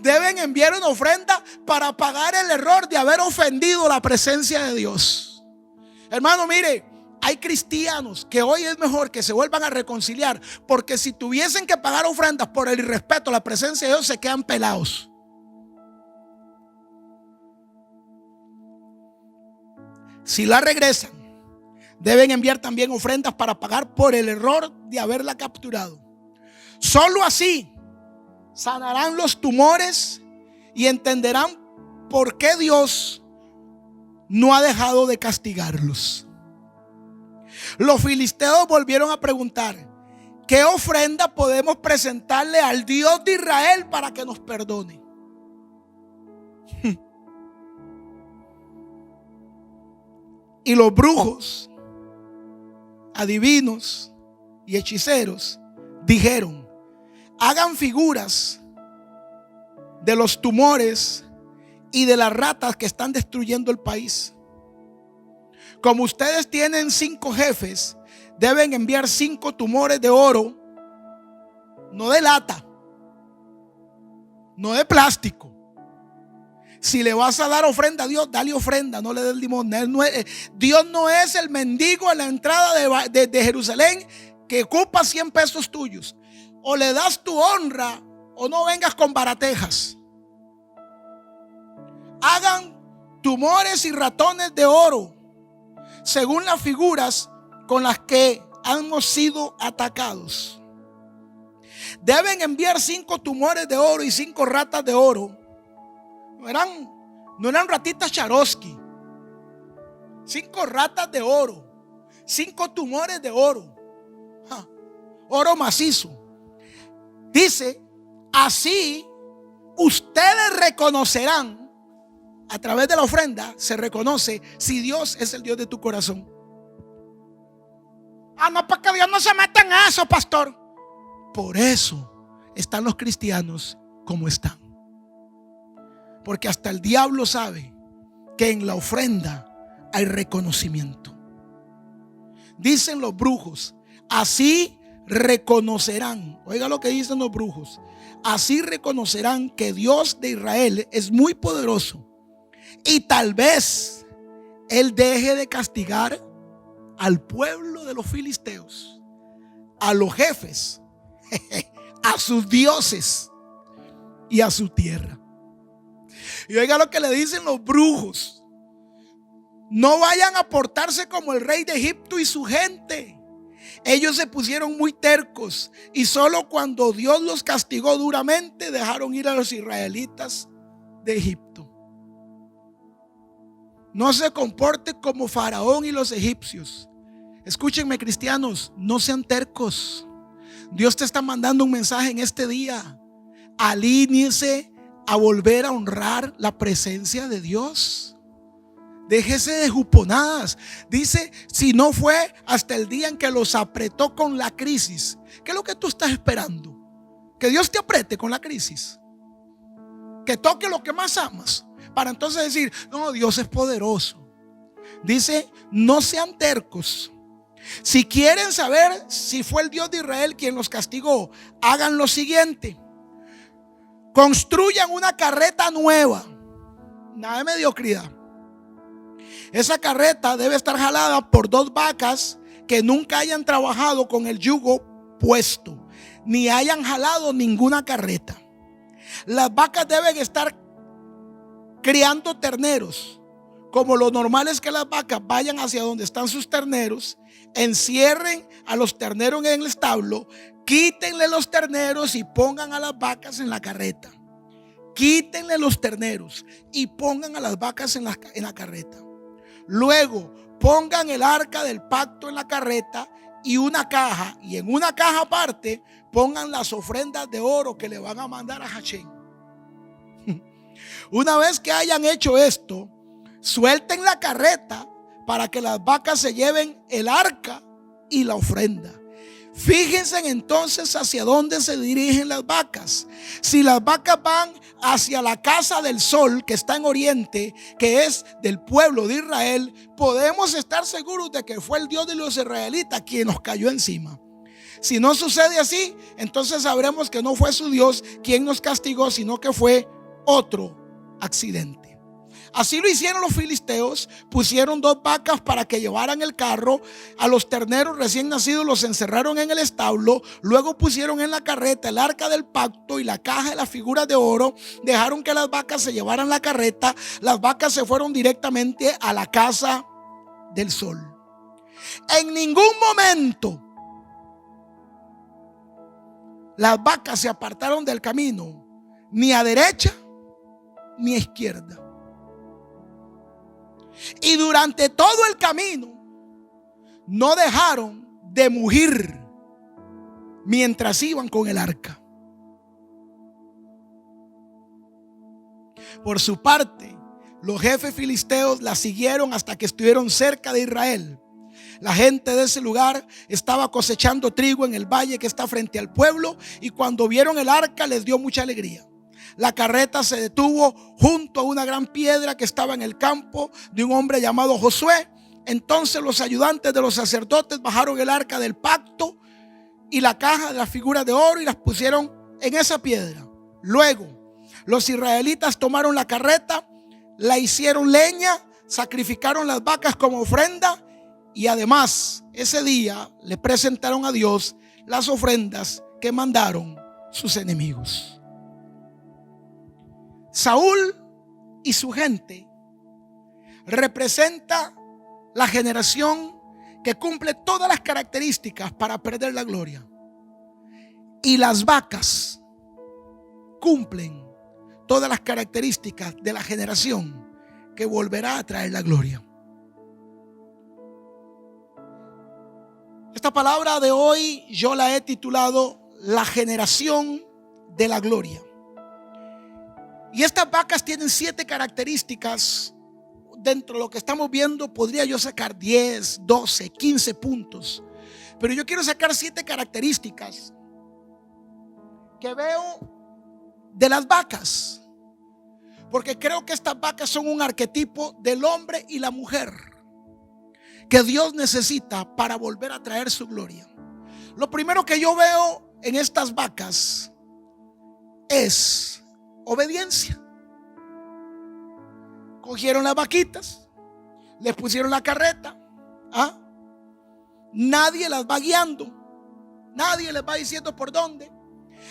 Deben enviar una ofrenda para pagar el error de haber ofendido la presencia de Dios. Hermano, mire, hay cristianos que hoy es mejor que se vuelvan a reconciliar, porque si tuviesen que pagar ofrendas por el irrespeto a la presencia de Dios, se quedan pelados. Si la regresan, deben enviar también ofrendas para pagar por el error de haberla capturado. Solo así sanarán los tumores y entenderán por qué Dios no ha dejado de castigarlos. Los filisteos volvieron a preguntar, ¿qué ofrenda podemos presentarle al Dios de Israel para que nos perdone? Y los brujos, adivinos y hechiceros dijeron, hagan figuras de los tumores y de las ratas que están destruyendo el país. Como ustedes tienen 5 jefes, deben enviar 5 tumores de oro, no de lata, no de plástico. Si le vas a dar ofrenda a Dios, dale ofrenda, no le des limón. Dios no es el mendigo en la entrada de Jerusalén que ocupa 100 pesos tuyos. O le das tu honra o no vengas con baratejas. Hagan tumores y ratones de oro según las figuras con las que hemos sido atacados. Deben enviar 5 tumores de oro y 5 ratas de oro. No eran ratitas Charosky. 5 ratas de oro, 5 tumores de oro, oro macizo. Dice: así ustedes reconocerán. A través de la ofrenda se reconoce si Dios es el Dios de tu corazón. No, porque Dios no se mete en eso, pastor. Por eso están los cristianos como están. Porque hasta el diablo sabe que en la ofrenda hay reconocimiento. Dicen los brujos: así reconocerán. Oiga lo que dicen los brujos: así reconocerán que Dios de Israel es muy poderoso, y tal vez Él deje de castigar al pueblo de los filisteos, a los jefes, a sus dioses y a su tierra. Y oiga lo que le dicen los brujos: no vayan a portarse como el rey de Egipto y su gente. Ellos se pusieron muy tercos y solo cuando Dios los castigó duramente dejaron ir a los israelitas de Egipto. No se comporte como Faraón y los egipcios. Escúchenme, cristianos, no sean tercos. Dios te está mandando un mensaje en este día. Alíñese a volver a honrar la presencia de Dios. Déjese de juponadas. Dice: si no fue hasta el día en que los apretó con la crisis. ¿Qué es lo que tú estás esperando? Que Dios te apriete con la crisis, que toque lo que más amas, para entonces decir: no, Dios es poderoso. Dice: no sean tercos. Si quieren saber si fue el Dios de Israel quien los castigó, hagan lo siguiente: construyan una carreta nueva. Nada de mediocridad. Esa carreta debe estar jalada por 2 vacas que nunca hayan trabajado con el yugo puesto, ni hayan jalado ninguna carreta. Las vacas deben estar criando terneros. Como lo normal es que las vacas vayan hacia donde están sus terneros, encierren a los terneros en el establo, quítenle los terneros y pongan a las vacas en la carreta. Quítenle los terneros y pongan a las vacas en la carreta. Luego pongan el arca del pacto en la carreta y una caja, y en una caja aparte pongan las ofrendas de oro que le van a mandar a Hachén. Una vez que hayan hecho esto, suelten la carreta para que las vacas se lleven el arca y la ofrenda. Fíjense entonces hacia dónde se dirigen las vacas. Si las vacas van hacia la casa del sol, que está en oriente, que es del pueblo de Israel, podemos estar seguros de que fue el Dios de los israelitas quien nos cayó encima. Si no sucede así, entonces sabremos que no fue su Dios quien nos castigó, sino que fue otro accidente. Así lo hicieron los filisteos. Pusieron 2 vacas para que llevaran el carro. A los terneros recién nacidos los encerraron en el establo. Luego pusieron en la carreta el arca del pacto y la caja de las figuras de oro. Dejaron que las vacas se llevaran la carreta. Las vacas se fueron directamente a la casa del sol. En ningún momento las vacas se apartaron del camino, ni a derecha ni a izquierda. Y durante todo el camino no dejaron de mugir mientras iban con el arca. Por su parte, los jefes filisteos la siguieron hasta que estuvieron cerca de Israel. La gente de ese lugar estaba cosechando trigo en el valle que está frente al pueblo, y cuando vieron el arca les dio mucha alegría. La carreta se detuvo junto a una gran piedra que estaba en el campo de un hombre llamado Josué. Entonces los ayudantes de los sacerdotes bajaron el arca del pacto y la caja de las figuras de oro y las pusieron en esa piedra. Luego los israelitas tomaron la carreta, la hicieron leña, sacrificaron las vacas como ofrenda y además ese día le presentaron a Dios las ofrendas que mandaron sus enemigos. Saúl y su gente representa la generación que cumple todas las características para perder la gloria. Y las vacas cumplen todas las características de la generación que volverá a traer la gloria. Esta palabra de hoy yo la he titulado La generación de la gloria. Y estas vacas tienen 7 características. Dentro de lo que estamos viendo podría yo sacar 10, 12, 15 puntos, pero yo quiero sacar 7 características que veo de las vacas, porque creo que estas vacas son un arquetipo del hombre y la mujer que Dios necesita para volver a traer su gloria. Lo primero que yo veo en estas vacas es obediencia. Cogieron las vaquitas, les pusieron la carreta. Nadie las va guiando, nadie les va diciendo por dónde.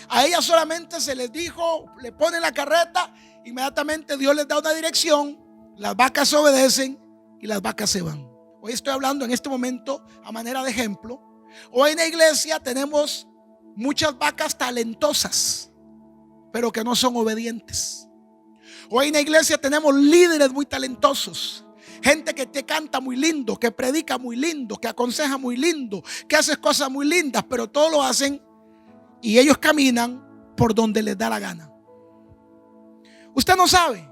A ellas solamente se les dijo, le ponen la carreta, inmediatamente Dios les da una dirección, las vacas obedecen y las vacas se van. Hoy estoy hablando en este momento a manera de ejemplo. Hoy en la iglesia tenemos muchas vacas talentosas, pero que no son obedientes. Hoy en la iglesia tenemos líderes muy talentosos, gente que te canta muy lindo, que predica muy lindo, que aconseja muy lindo, que hace cosas muy lindas, pero todo lo hacen y ellos caminan por donde les da la gana. Usted no sabe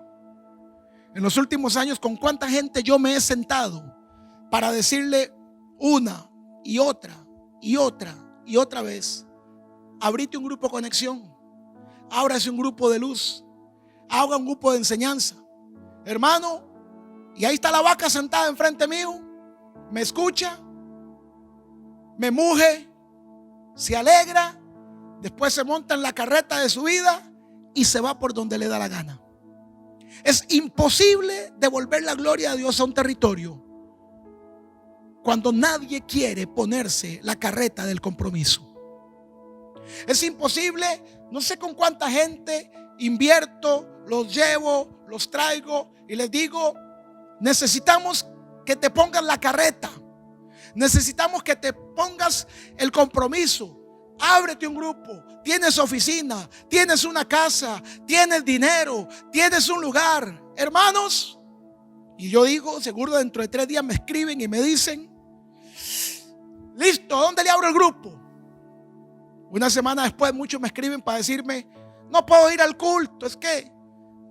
en los últimos años con cuánta gente yo me he sentado para decirle una y otra y otra y otra vez: abrite un grupo de conexión, ábrase un grupo de luz, haga un grupo de enseñanza, hermano. Y ahí está la vaca sentada enfrente mío, me escucha, me muge, se alegra, después se monta en la carreta de su vida y se va por donde le da la gana. Es imposible devolver la gloria a Dios a un territorio cuando nadie quiere ponerse la carreta del compromiso. Es imposible. No sé con cuánta gente invierto, los llevo, los traigo y les digo: necesitamos que te pongas la carreta, necesitamos que te pongas el compromiso. Ábrete un grupo, tienes oficina, tienes una casa, tienes dinero, tienes un lugar, hermanos. Y yo digo, seguro dentro de 3 días me escriben y me dicen: listo, ¿dónde le abro el grupo? Una semana después muchos me escriben para decirme: no puedo ir al culto, es que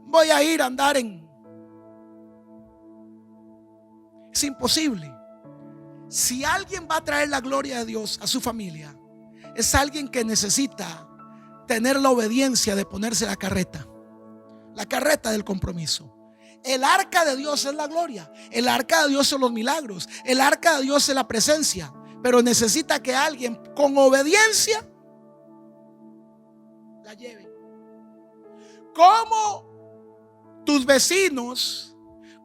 voy a ir a andar en... Es imposible. Si alguien va a traer la gloria de Dios a su familia, es alguien que necesita tener la obediencia de ponerse la carreta del compromiso. El arca de Dios es la gloria, el arca de Dios son los milagros, el arca de Dios es la presencia, pero necesita que alguien con obediencia la lleve. ¿Cómo tus vecinos,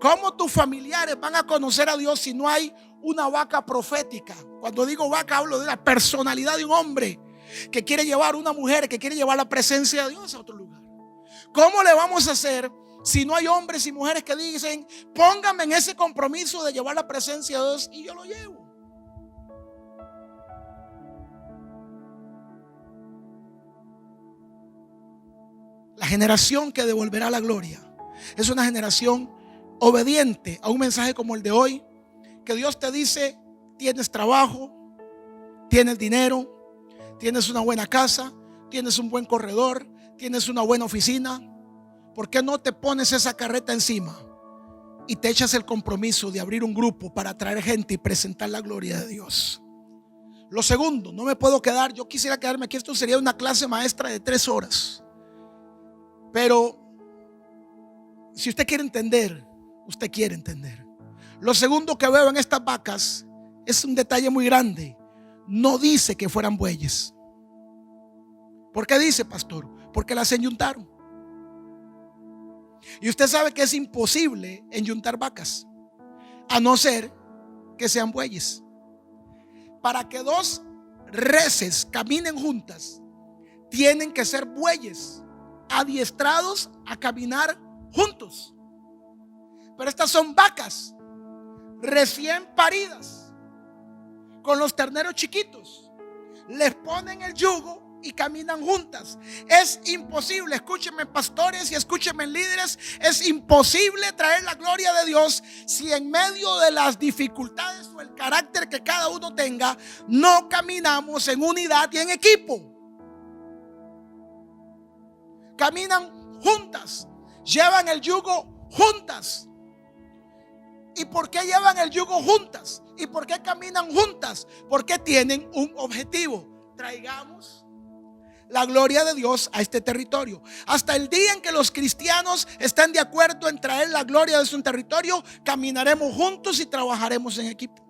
cómo tus familiares van a conocer a Dios si no hay una vaca profética? Cuando digo vaca, hablo de la personalidad de un hombre que quiere llevar, una mujer que quiere llevar la presencia de Dios a otro lugar. ¿Cómo le vamos a hacer si no hay hombres y mujeres que dicen: pónganme en ese compromiso de llevar la presencia de Dios y yo lo llevo? La generación que devolverá la gloria es una generación obediente a un mensaje como el de hoy, que Dios te dice: tienes trabajo, tienes dinero, tienes una buena casa, tienes un buen corredor, tienes una buena oficina. ¿Por qué no te pones esa carreta encima y te echas el compromiso de abrir un grupo para traer gente y presentar la gloria de Dios? Lo segundo, no me puedo quedar, yo quisiera quedarme aquí, esto sería una clase maestra de 3 horas. Pero si usted quiere entender, usted quiere entender. Lo segundo que veo en estas vacas es un detalle muy grande. No dice que fueran bueyes. ¿Por qué dice, pastor? Porque las enyuntaron. Y usted sabe que es imposible enyuntar vacas, a no ser que sean bueyes. Para que dos reses caminen juntas, tienen que ser bueyes adiestrados a caminar juntos. Pero estas son vacas recién paridas, con los terneros chiquitos. Les ponen el yugo y caminan juntas. Es imposible, escúchenme pastores y escúchenme líderes, es imposible traer la gloria de Dios si en medio de las dificultades o el carácter que cada uno tenga, no caminamos en unidad y en equipo. Caminan juntas, llevan el yugo juntas. ¿Y por qué llevan el yugo juntas? ¿Y por qué caminan juntas? Porque tienen un objetivo. Traigamos la gloria de Dios a este territorio. Hasta el día en que los cristianos estén de acuerdo en traer la gloria de su territorio, caminaremos juntos y trabajaremos en equipo.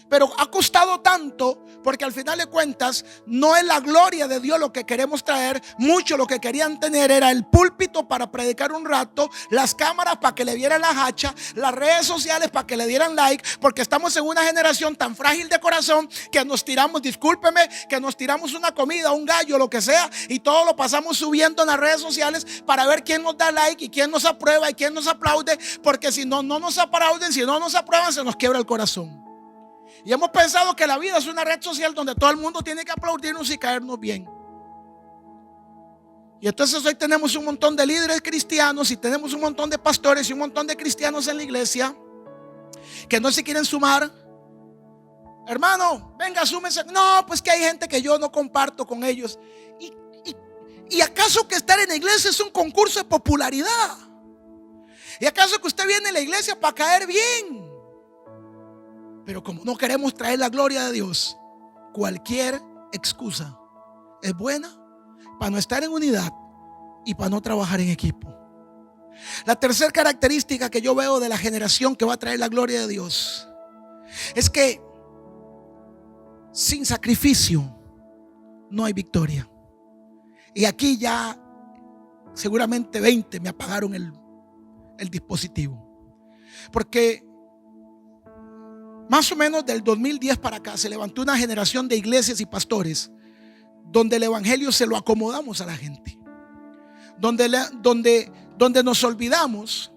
Pero ha costado tanto, porque al final de cuentas no es la gloria de Dios lo que queremos traer. Mucho lo que querían tener era el púlpito para predicar un rato, las cámaras para que le vieran las hachas, las redes sociales para que le dieran like, porque estamos en una generación tan frágil de corazón que nos tiramos, discúlpeme, que nos tiramos una comida, un gallo, lo que sea, y todo lo pasamos subiendo en las redes sociales para ver quién nos da like y quién nos aprueba y quién nos aplaude, porque si no nos aplauden, si no nos aprueban, se nos quiebra el corazón. Y hemos pensado que la vida es una red social donde todo el mundo tiene que aplaudirnos y caernos bien. Y entonces hoy tenemos un montón de líderes cristianos y tenemos un montón de pastores y un montón de cristianos en la iglesia que no se quieren sumar. Hermano, venga, súmese. No, pues que hay gente que yo no comparto con ellos. ¿Y acaso que estar en la iglesia es un concurso de popularidad? ¿Y acaso que usted viene a la iglesia para caer bien? Pero como no queremos traer la gloria de Dios, cualquier excusa es buena para no estar en unidad y para no trabajar en equipo. La tercera característica que yo veo de la generación que va a traer la gloria de Dios es que sin sacrificio no hay victoria. Y aquí ya seguramente 20 me apagaron el dispositivo, porque más o menos del 2010 para acá se levantó una generación de iglesias y pastores donde el evangelio se lo acomodamos a la gente, donde nos olvidamos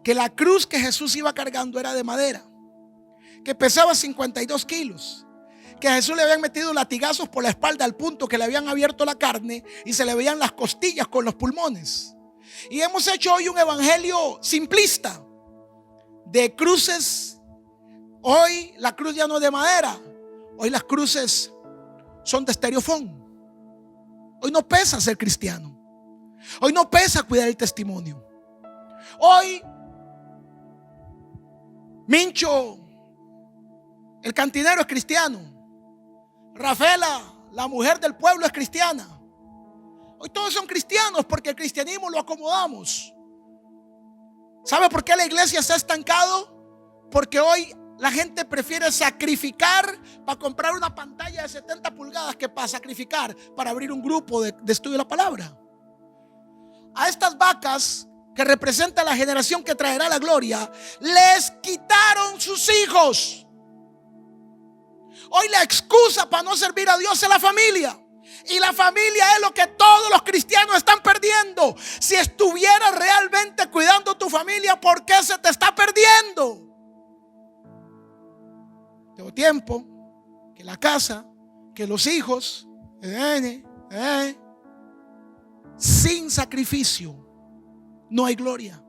que la cruz que Jesús iba cargando era de madera, que pesaba 52 kilos, que a Jesús le habían metido latigazos por la espalda al punto que le habían abierto la carne y se le veían las costillas con los pulmones. Y hemos hecho hoy un evangelio simplista de cruces. Hoy la cruz ya no es de madera, hoy las cruces son de estereofón. Hoy no pesa ser cristiano, hoy no pesa cuidar el testimonio. Hoy Mincho, el cantinero, es cristiano. Rafaela, la mujer del pueblo, es cristiana. Hoy todos son cristianos porque el cristianismo lo acomodamos. ¿Sabe por qué la iglesia se ha estancado? Porque hoy la gente prefiere sacrificar para comprar una pantalla de 70 pulgadas que para sacrificar para abrir un grupo de estudio de la palabra. A estas vacas que representan la generación que traerá la gloria, les quitaron sus hijos. Hoy la excusa para no servir a Dios es la familia. Y la familia es lo que todos los cristianos están perdiendo. Si estuvieras realmente cuidando tu familia, ¿por qué se te está perdiendo? Tengo tiempo, que la casa, que los hijos, sin sacrificio no hay gloria.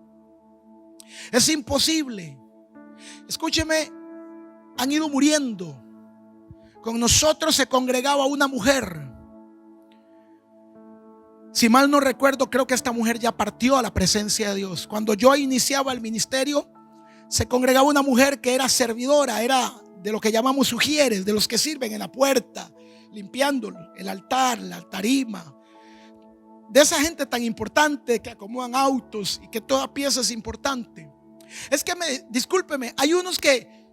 Es imposible. Escúcheme, han ido muriendo. Con nosotros se congregaba una mujer. Si mal no recuerdo, creo que esta mujer ya partió a la presencia de Dios. Cuando yo iniciaba el ministerio, se congregaba una mujer que era servidora, era de lo que llamamos sugieres, de los que sirven en la puerta, limpiando el altar, la tarima, de esa gente tan importante que acomodan autos y que toda pieza es importante, es que discúlpeme, hay unos que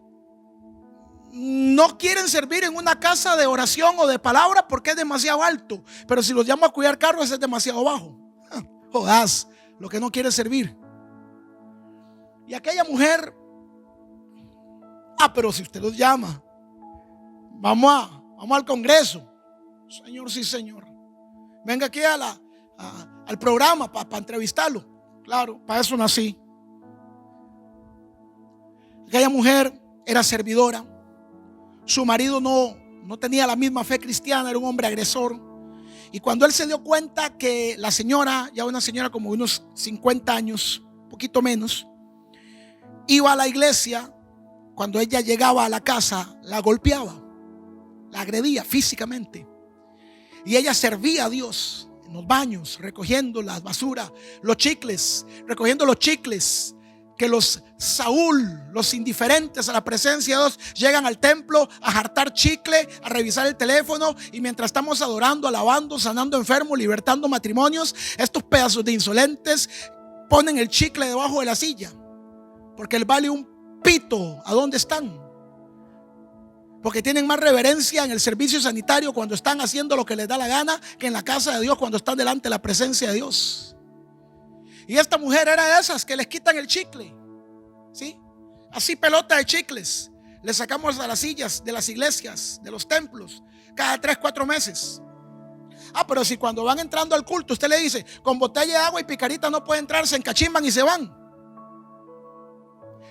no quieren servir en una casa de oración o de palabra porque es demasiado alto, pero si los llamo a cuidar carros es demasiado bajo. Jodas, lo que no quiere servir. Y aquella mujer, pero si usted los llama, vamos al Congreso. Señor, sí, señor. Venga aquí al programa para entrevistarlo. Claro, para eso nací. Aquella mujer era servidora. Su marido no tenía la misma fe cristiana, era un hombre agresor. Y cuando él se dio cuenta que la señora, ya una señora como unos 50 años, un poquito menos, iba a la iglesia, cuando ella llegaba a la casa, la golpeaba, la agredía físicamente. Y ella servía a Dios en los baños, recogiendo la basura, los chicles, recogiendo los chicles que los Saúl, los indiferentes a la presencia de Dios, llegan al templo a jartar chicle, a revisar el teléfono, y mientras estamos adorando, alabando, sanando enfermos, libertando matrimonios, estos pedazos de insolentes ponen el chicle debajo de la silla, porque él vale un pito a dónde están, porque tienen más reverencia en el servicio sanitario cuando están haciendo lo que les da la gana que en la casa de Dios cuando están delante de la presencia de Dios. Y esta mujer era de esas que les quitan el chicle, ¿sí? Así pelota de chicles le sacamos a las sillas de las iglesias, de los templos, cada 3-4 meses. Pero si cuando van entrando al culto usted le dice con botella de agua y picarita no puede entrar, se encachimban y se van.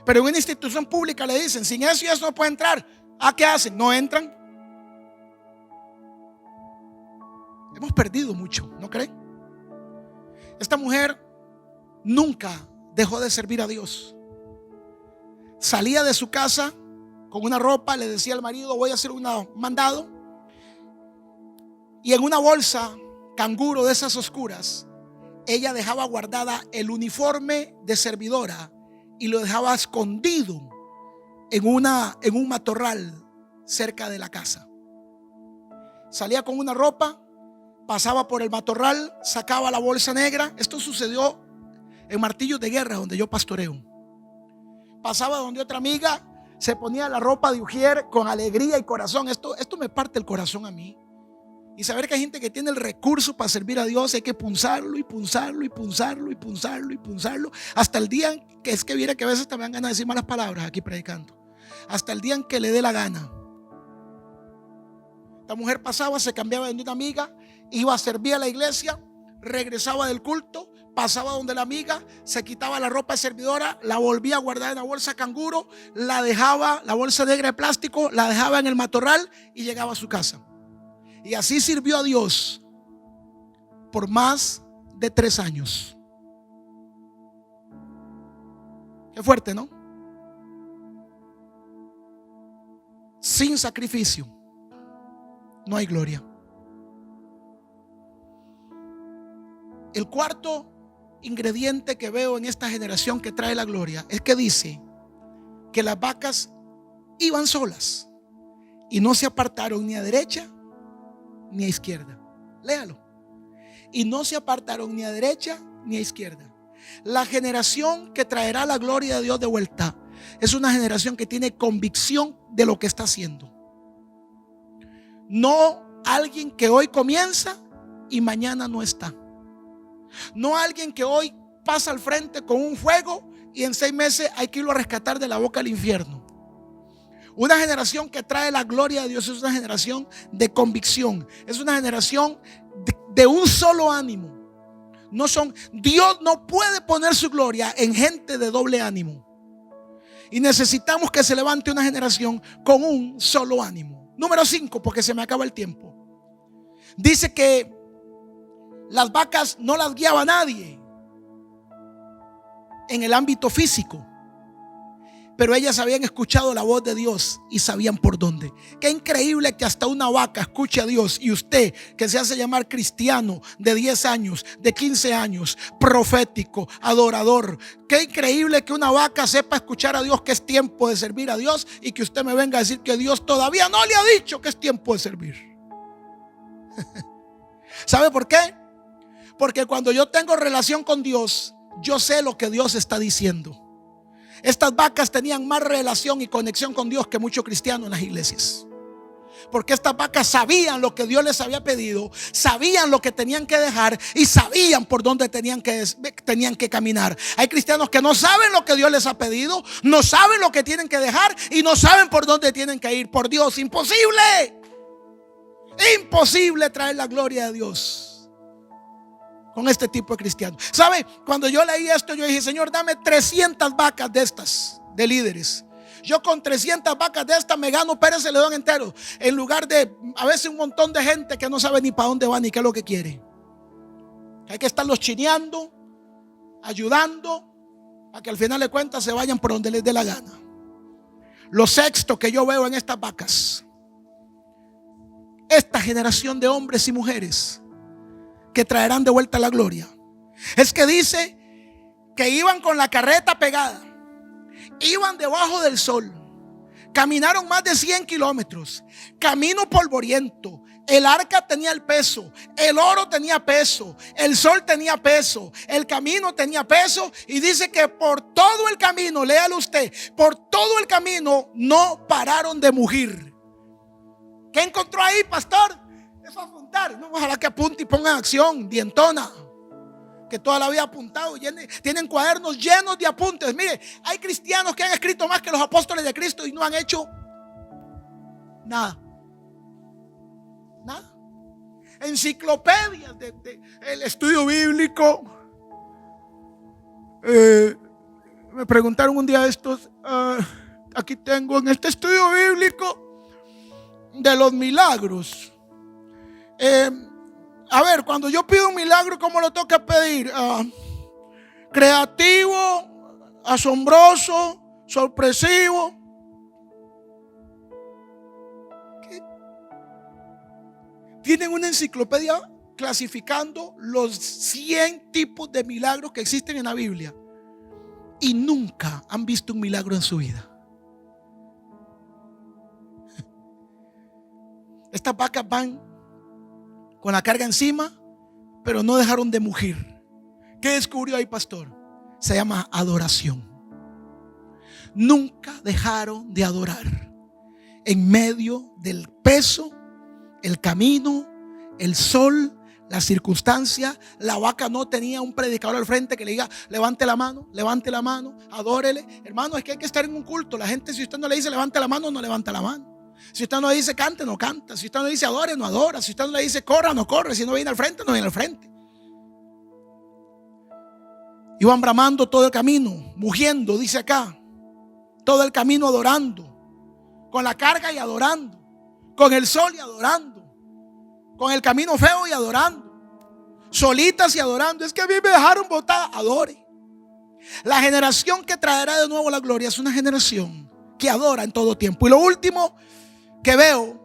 Pero en una institución pública le dicen sin eso y eso no puede entrar. ¿Qué hacen? No entran. Hemos perdido mucho, ¿no creen? Esta mujer nunca dejó de servir a Dios. Salía de su casa con una ropa, le decía al marido voy a hacer un mandado, y en una bolsa canguro de esas oscuras ella dejaba guardada el uniforme de servidora y lo dejaba escondido en un matorral cerca de la casa. Salía con una ropa, pasaba por el matorral, sacaba la bolsa negra. Esto sucedió en Martillos de Guerra, donde yo pastoreo. Pasaba donde otra amiga, se ponía la ropa de ujier con alegría y corazón. Esto me parte el corazón a mí. Y saber que hay gente que tiene el recurso para servir a Dios, hay que punzarlo y punzarlo y punzarlo y punzarlo y punzarlo hasta el día en que viera que a veces te me dan ganas de decir malas palabras aquí predicando. Hasta el día en que le dé la gana. Esta mujer pasaba, se cambiaba de una amiga, iba a servir a la iglesia, regresaba del culto, pasaba donde la amiga, se quitaba la ropa de servidora, la volvía a guardar en la bolsa canguro, la dejaba, la bolsa negra de plástico, la dejaba en el matorral y llegaba a su casa. Y así sirvió a Dios por más de 3 años. Qué fuerte, ¿no? Sin sacrificio no hay gloria. El cuarto ingrediente que veo en esta generación que trae la gloria es que dice que las vacas iban solas y no se apartaron ni a derecha ni a izquierda. Léalo. Y no se apartaron ni a derecha ni a izquierda. La generación que traerá la gloria de Dios de vuelta es una generación que tiene convicción de lo que está haciendo. No alguien que hoy comienza y mañana no está. No alguien que hoy pasa al frente con un fuego y en 6 meses hay que irlo a rescatar de la boca del infierno. Una generación que trae la gloria de Dios es una generación de convicción. Es una generación de un solo ánimo. Dios no puede poner su gloria en gente de doble ánimo. Y necesitamos que se levante una generación con un solo ánimo. Número 5, porque se me acaba el tiempo. Dice que las vacas no las guiaba nadie en el ámbito físico, pero ellas habían escuchado la voz de Dios y sabían por dónde. Qué increíble que hasta una vaca escuche a Dios. Y usted que se hace llamar cristiano de 10 años, de 15 años, profético, adorador, qué increíble que una vaca sepa escuchar a Dios que es tiempo de servir a Dios, y que usted me venga a decir que Dios todavía no le ha dicho que es tiempo de servir. ¿Sabe por qué? Porque cuando yo tengo relación con Dios, yo sé lo que Dios está diciendo. Estas vacas tenían más relación y conexión con Dios que muchos cristianos en las iglesias. Porque estas vacas sabían lo que Dios les había pedido, sabían lo que tenían que dejar y sabían por dónde tenían que caminar. Hay cristianos que no saben lo que Dios les ha pedido, no saben lo que tienen que dejar y no saben por dónde tienen que ir. Por Dios, imposible. Imposible traer la gloria de Dios con este tipo de cristianos. ¿Sabe? Cuando yo leí esto, yo dije: Señor, dame 300 vacas de estas, de líderes. Yo con 300 vacas de estas me gano Pérez Celedón entero, en lugar de a veces un montón de gente que no sabe ni para dónde va ni qué es lo que quiere. Hay que estarlos chineando, ayudando, a que al final de cuentas se vayan por donde les dé la gana. Lo sexto que yo veo en estas vacas: esta generación de hombres y mujeres que traerán de vuelta la gloria, es que dice que iban con la carreta pegada, iban debajo del sol, caminaron más de 100 kilómetros, camino polvoriento. El arca tenía el peso, el oro tenía peso, el sol tenía peso, el camino tenía peso. Y dice que por todo el camino, léalo usted, por todo el camino no pararon de mugir. ¿Qué encontró ahí, pastor? Es apuntar. No, ojalá que apunte y ponga en acción, dientona, que toda la vida ha apuntado, tienen cuadernos llenos de apuntes. Mire, hay cristianos que han escrito más que los apóstoles de Cristo y no han hecho nada. Nada. Enciclopedias el estudio bíblico. Me preguntaron un día estos, aquí tengo en este estudio bíblico de los milagros. A ver, cuando yo pido un milagro, ¿cómo lo tengo que pedir? Creativo, asombroso, sorpresivo. ¿Qué? Tienen una enciclopedia clasificando los 100 tipos de milagros que existen en la Biblia y nunca han visto un milagro en su vida. Estas vacas van con la carga encima, pero no dejaron de mugir. ¿Qué descubrió ahí, pastor? Se llama adoración. Nunca dejaron de adorar en medio del peso, el camino, el sol, la circunstancia. La vaca no tenía un predicador al frente que le diga: levante la mano, adórele. Hermano, es que hay que estar en un culto. La gente, si usted no le dice levante la mano, no levanta la mano. Si usted no le dice cante, no canta. Si usted no le dice adore, no adora. Si usted no le dice corra, no corre. Si no viene al frente, no viene al frente. Iban bramando todo el camino, mugiendo, dice acá, todo el camino adorando, con la carga y adorando, con el sol y adorando, con el camino feo y adorando, solitas y adorando. Es que a mí me dejaron botada. Adore. La generación que traerá de nuevo la gloria es una generación que adora en todo tiempo. Y lo último que veo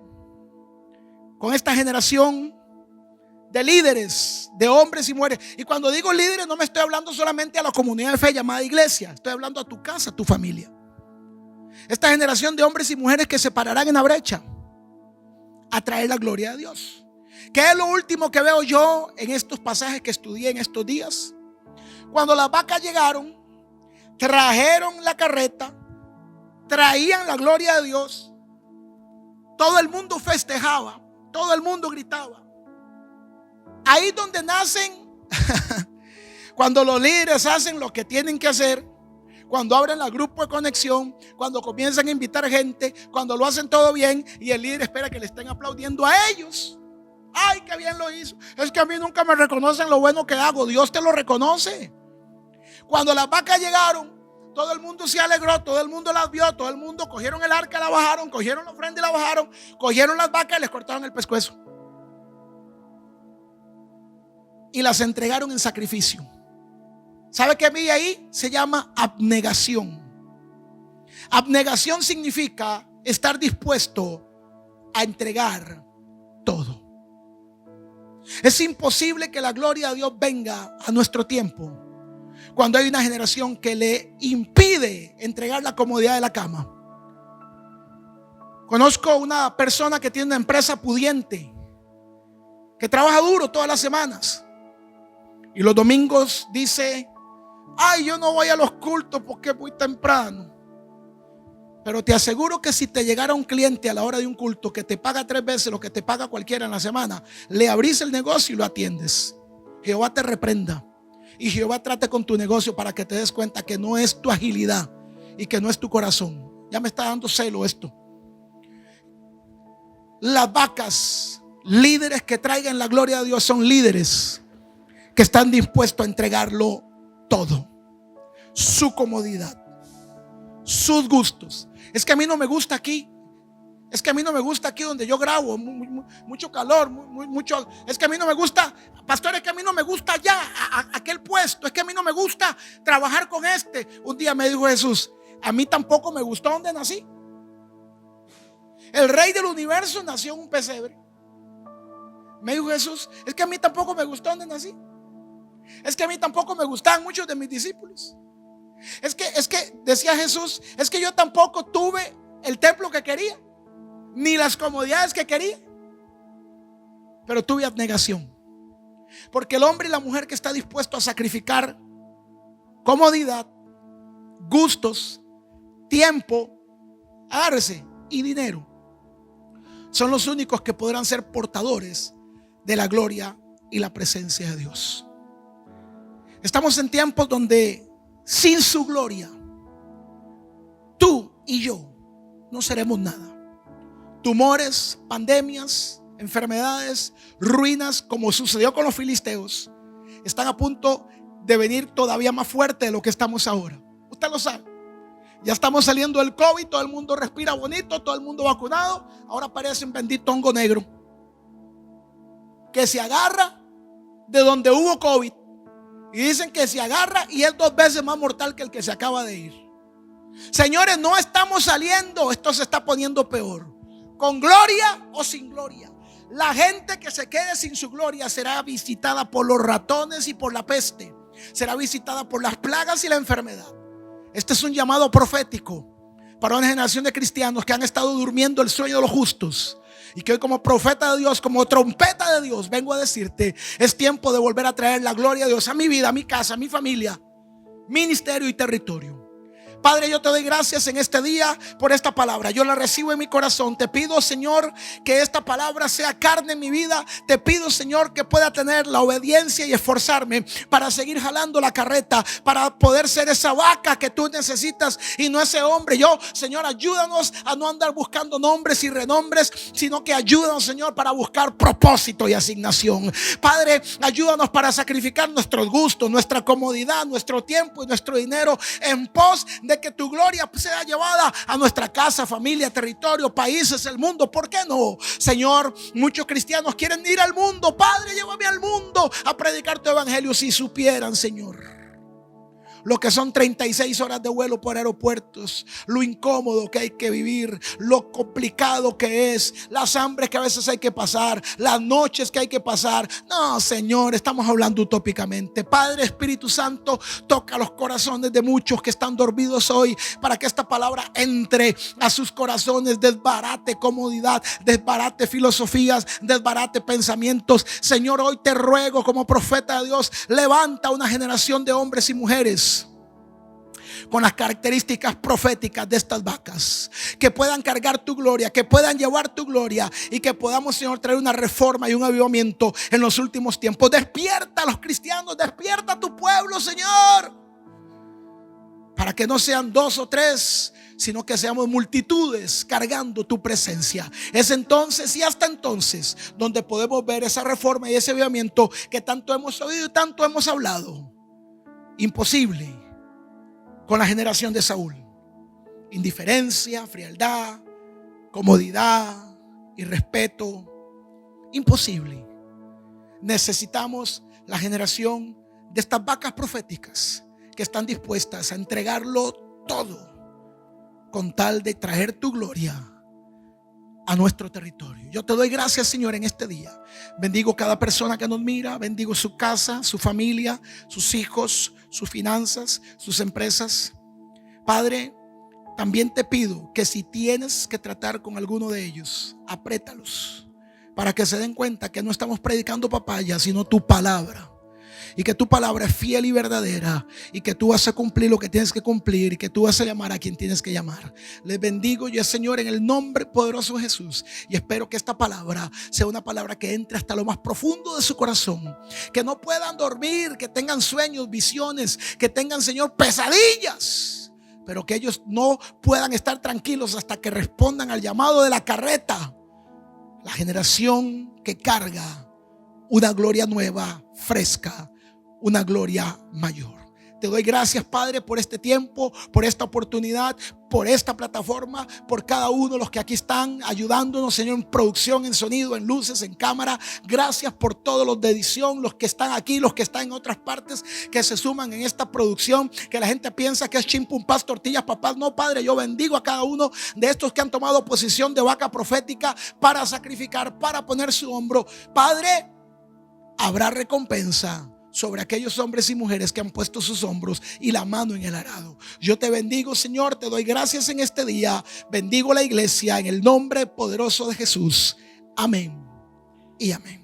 con esta generación de líderes, de hombres y mujeres, y cuando digo líderes no me estoy hablando solamente a la comunidad de fe llamada iglesia, estoy hablando a tu casa, a tu familia. Esta generación de hombres y mujeres que se pararán en la brecha a traer la gloria de Dios. ¿Qué es lo último que veo yo en estos pasajes que estudié en estos días? Cuando las vacas llegaron, trajeron la carreta, traían la gloria de Dios. Todo el mundo festejaba, todo el mundo gritaba. Ahí donde nacen, cuando los líderes hacen lo que tienen que hacer, cuando abren el grupo de conexión, cuando comienzan a invitar gente, cuando lo hacen todo bien y el líder espera que le estén aplaudiendo a ellos. Ay, qué bien lo hizo. Es que a mí nunca me reconocen lo bueno que hago. Dios te lo reconoce. Cuando las vacas llegaron, todo el mundo se alegró, todo el mundo las vio, todo el mundo cogieron el arca, la bajaron, cogieron la ofrenda y la bajaron, cogieron las vacas y les cortaron el pescuezo y las entregaron en sacrificio. ¿Sabe qué vi ahí? Se llama abnegación. Abnegación significa estar dispuesto a entregar todo. Es imposible que la gloria de Dios venga a nuestro tiempo cuando hay una generación que le impide entregar la comodidad de la cama. Conozco una persona que tiene una empresa pudiente, que trabaja duro todas las semanas, Y los domingos dice: ay, yo no voy a los cultos porque es muy temprano. Pero te aseguro que si te llegara un cliente a la hora de un culto que te paga 3 veces lo que te paga cualquiera en la semana, le abrís el negocio y lo atiendes. Jehová te reprenda y Jehová trate con tu negocio para que te des cuenta que no es tu agilidad y que no es tu corazón. Ya me está dando celo esto. Las vacas, líderes que traigan la gloria de Dios, son líderes que están dispuestos a entregarlo todo. Su comodidad, sus gustos. Es que a mí no me gusta aquí. Es que a mí no me gusta aquí donde yo grabo. Mucho calor, mucho. Es que a mí no me gusta, pastor, es que a mí no me gusta allá, aquel puesto. Es que a mí no me gusta trabajar con este. Un día me dijo Jesús: a mí tampoco me gustó donde nací. El rey del universo nació en un pesebre. Me dijo Jesús: es que a mí tampoco me gustó donde nací. Es que a mí tampoco me gustaban muchos de mis discípulos. Es que decía Jesús: es que yo tampoco tuve el templo que quería, ni las comodidades que quería, pero tuve abnegación. Porque el hombre y la mujer que está dispuesto a sacrificar comodidad, gustos, tiempo, agárrese, y dinero, son los únicos que podrán ser portadores de la gloria y la presencia de Dios. Estamos en tiempos donde sin su gloria, tú y yo no seremos nada. Tumores, pandemias, enfermedades, ruinas, como sucedió con los filisteos, están a punto de venir todavía más fuerte de lo que estamos ahora. Usted lo sabe. Ya estamos saliendo del COVID, todo el mundo respira bonito, todo el mundo vacunado. Ahora parece un bendito hongo negro que se agarra de donde hubo COVID. Y dicen que se agarra y es 2 veces más mortal que el que se acaba de ir. Señores, no estamos saliendo, esto se está poniendo peor. Con gloria o sin gloria. La gente que se quede sin su gloria será visitada por los ratones y por la peste. Será visitada por las plagas y la enfermedad. Este es un llamado profético para una generación de cristianos que han estado durmiendo el sueño de los justos. Y que hoy, como profeta de Dios, como trompeta de Dios, vengo a decirte: es tiempo de volver a traer la gloria de Dios a mi vida, a mi casa, a mi familia, ministerio y territorio. Padre, yo te doy gracias en este día por esta palabra. Yo la recibo en mi corazón. Te pido, Señor, que esta palabra sea carne en mi vida. Te pido, Señor, que pueda tener la obediencia y esforzarme para seguir jalando la carreta, para poder ser esa vaca que tú necesitas y no ese hombre. Yo, Señor, ayúdanos a no andar buscando nombres y renombres, sino que ayúdanos, Señor, para buscar propósito y asignación. Padre, ayúdanos para sacrificar nuestros gustos, nuestra comodidad, nuestro tiempo y nuestro dinero en pos de que tu gloria sea llevada a nuestra casa, familia, territorio, países, el mundo. ¿Por qué no? Señor, muchos cristianos quieren ir al mundo. Padre, llévame al mundo a predicar tu evangelio. Si supieran, Señor, lo que son 36 horas de vuelo por aeropuertos, lo incómodo que hay que vivir, lo complicado que es, las hambres que a veces hay que pasar, las noches que hay que pasar. No, Señor, estamos hablando utópicamente. Padre, Espíritu Santo, toca los corazones de muchos que están dormidos hoy, para que esta palabra entre a sus corazones, desbarate comodidad, desbarate filosofías, desbarate pensamientos. Señor, hoy te ruego, como profeta de Dios, levanta una generación de hombres y mujeres con las características proféticas de estas vacas, que puedan cargar tu gloria, que puedan llevar tu gloria, y que podamos, Señor, traer una reforma y un avivamiento en los últimos tiempos. Despierta a los cristianos, despierta a tu pueblo, Señor, para que no sean 2 o 3, sino que seamos multitudes cargando tu presencia. Es entonces y hasta entonces donde podemos ver esa reforma y ese avivamiento que tanto hemos oído y tanto hemos hablado. Imposible con la generación de Saúl. Indiferencia, frialdad, comodidad, irrespeto. Imposible. Necesitamos la generación de estas vacas proféticas que están dispuestas a entregarlo todo con tal de traer tu gloria a nuestro territorio. Yo te doy gracias, Señor, en este día. Bendigo cada persona que nos mira. Bendigo su casa, su familia, sus hijos, sus finanzas, sus empresas. Padre, también te pido que si tienes que tratar con alguno de ellos, apriétalos para que se den cuenta que no estamos predicando papaya, sino tu palabra. y que tu palabra es fiel y verdadera, y que tú vas a cumplir lo que tienes que cumplir, y que tú vas a llamar a quien tienes que llamar. Les bendigo yo, Señor, en el nombre poderoso de Jesús, y espero que esta palabra sea una palabra que entre hasta lo más profundo de su corazón, que no puedan dormir, que tengan sueños, visiones, que tengan, Señor, pesadillas, pero que ellos no puedan estar tranquilos hasta que respondan al llamado de la carreta, la generación que carga una gloria nueva, fresca, una gloria mayor. Te doy gracias, Padre, por este tiempo, por esta oportunidad, por esta plataforma, por cada uno de los que aquí están ayudándonos, Señor, en producción, en sonido, en luces, en cámara. Gracias por todos los de edición, los que están aquí, los que están en otras partes, que se suman en esta producción, que la gente piensa que es chimpumpás, tortillas, papás. No, Padre, yo bendigo a cada uno de estos que han tomado posición de vaca profética para sacrificar, para poner su hombro. Padre, habrá recompensa sobre aquellos hombres y mujeres que han puesto sus hombros y la mano en el arado. Yo te bendigo, Señor, te doy gracias en este día. Bendigo la iglesia en el nombre poderoso de Jesús. Amén y amén.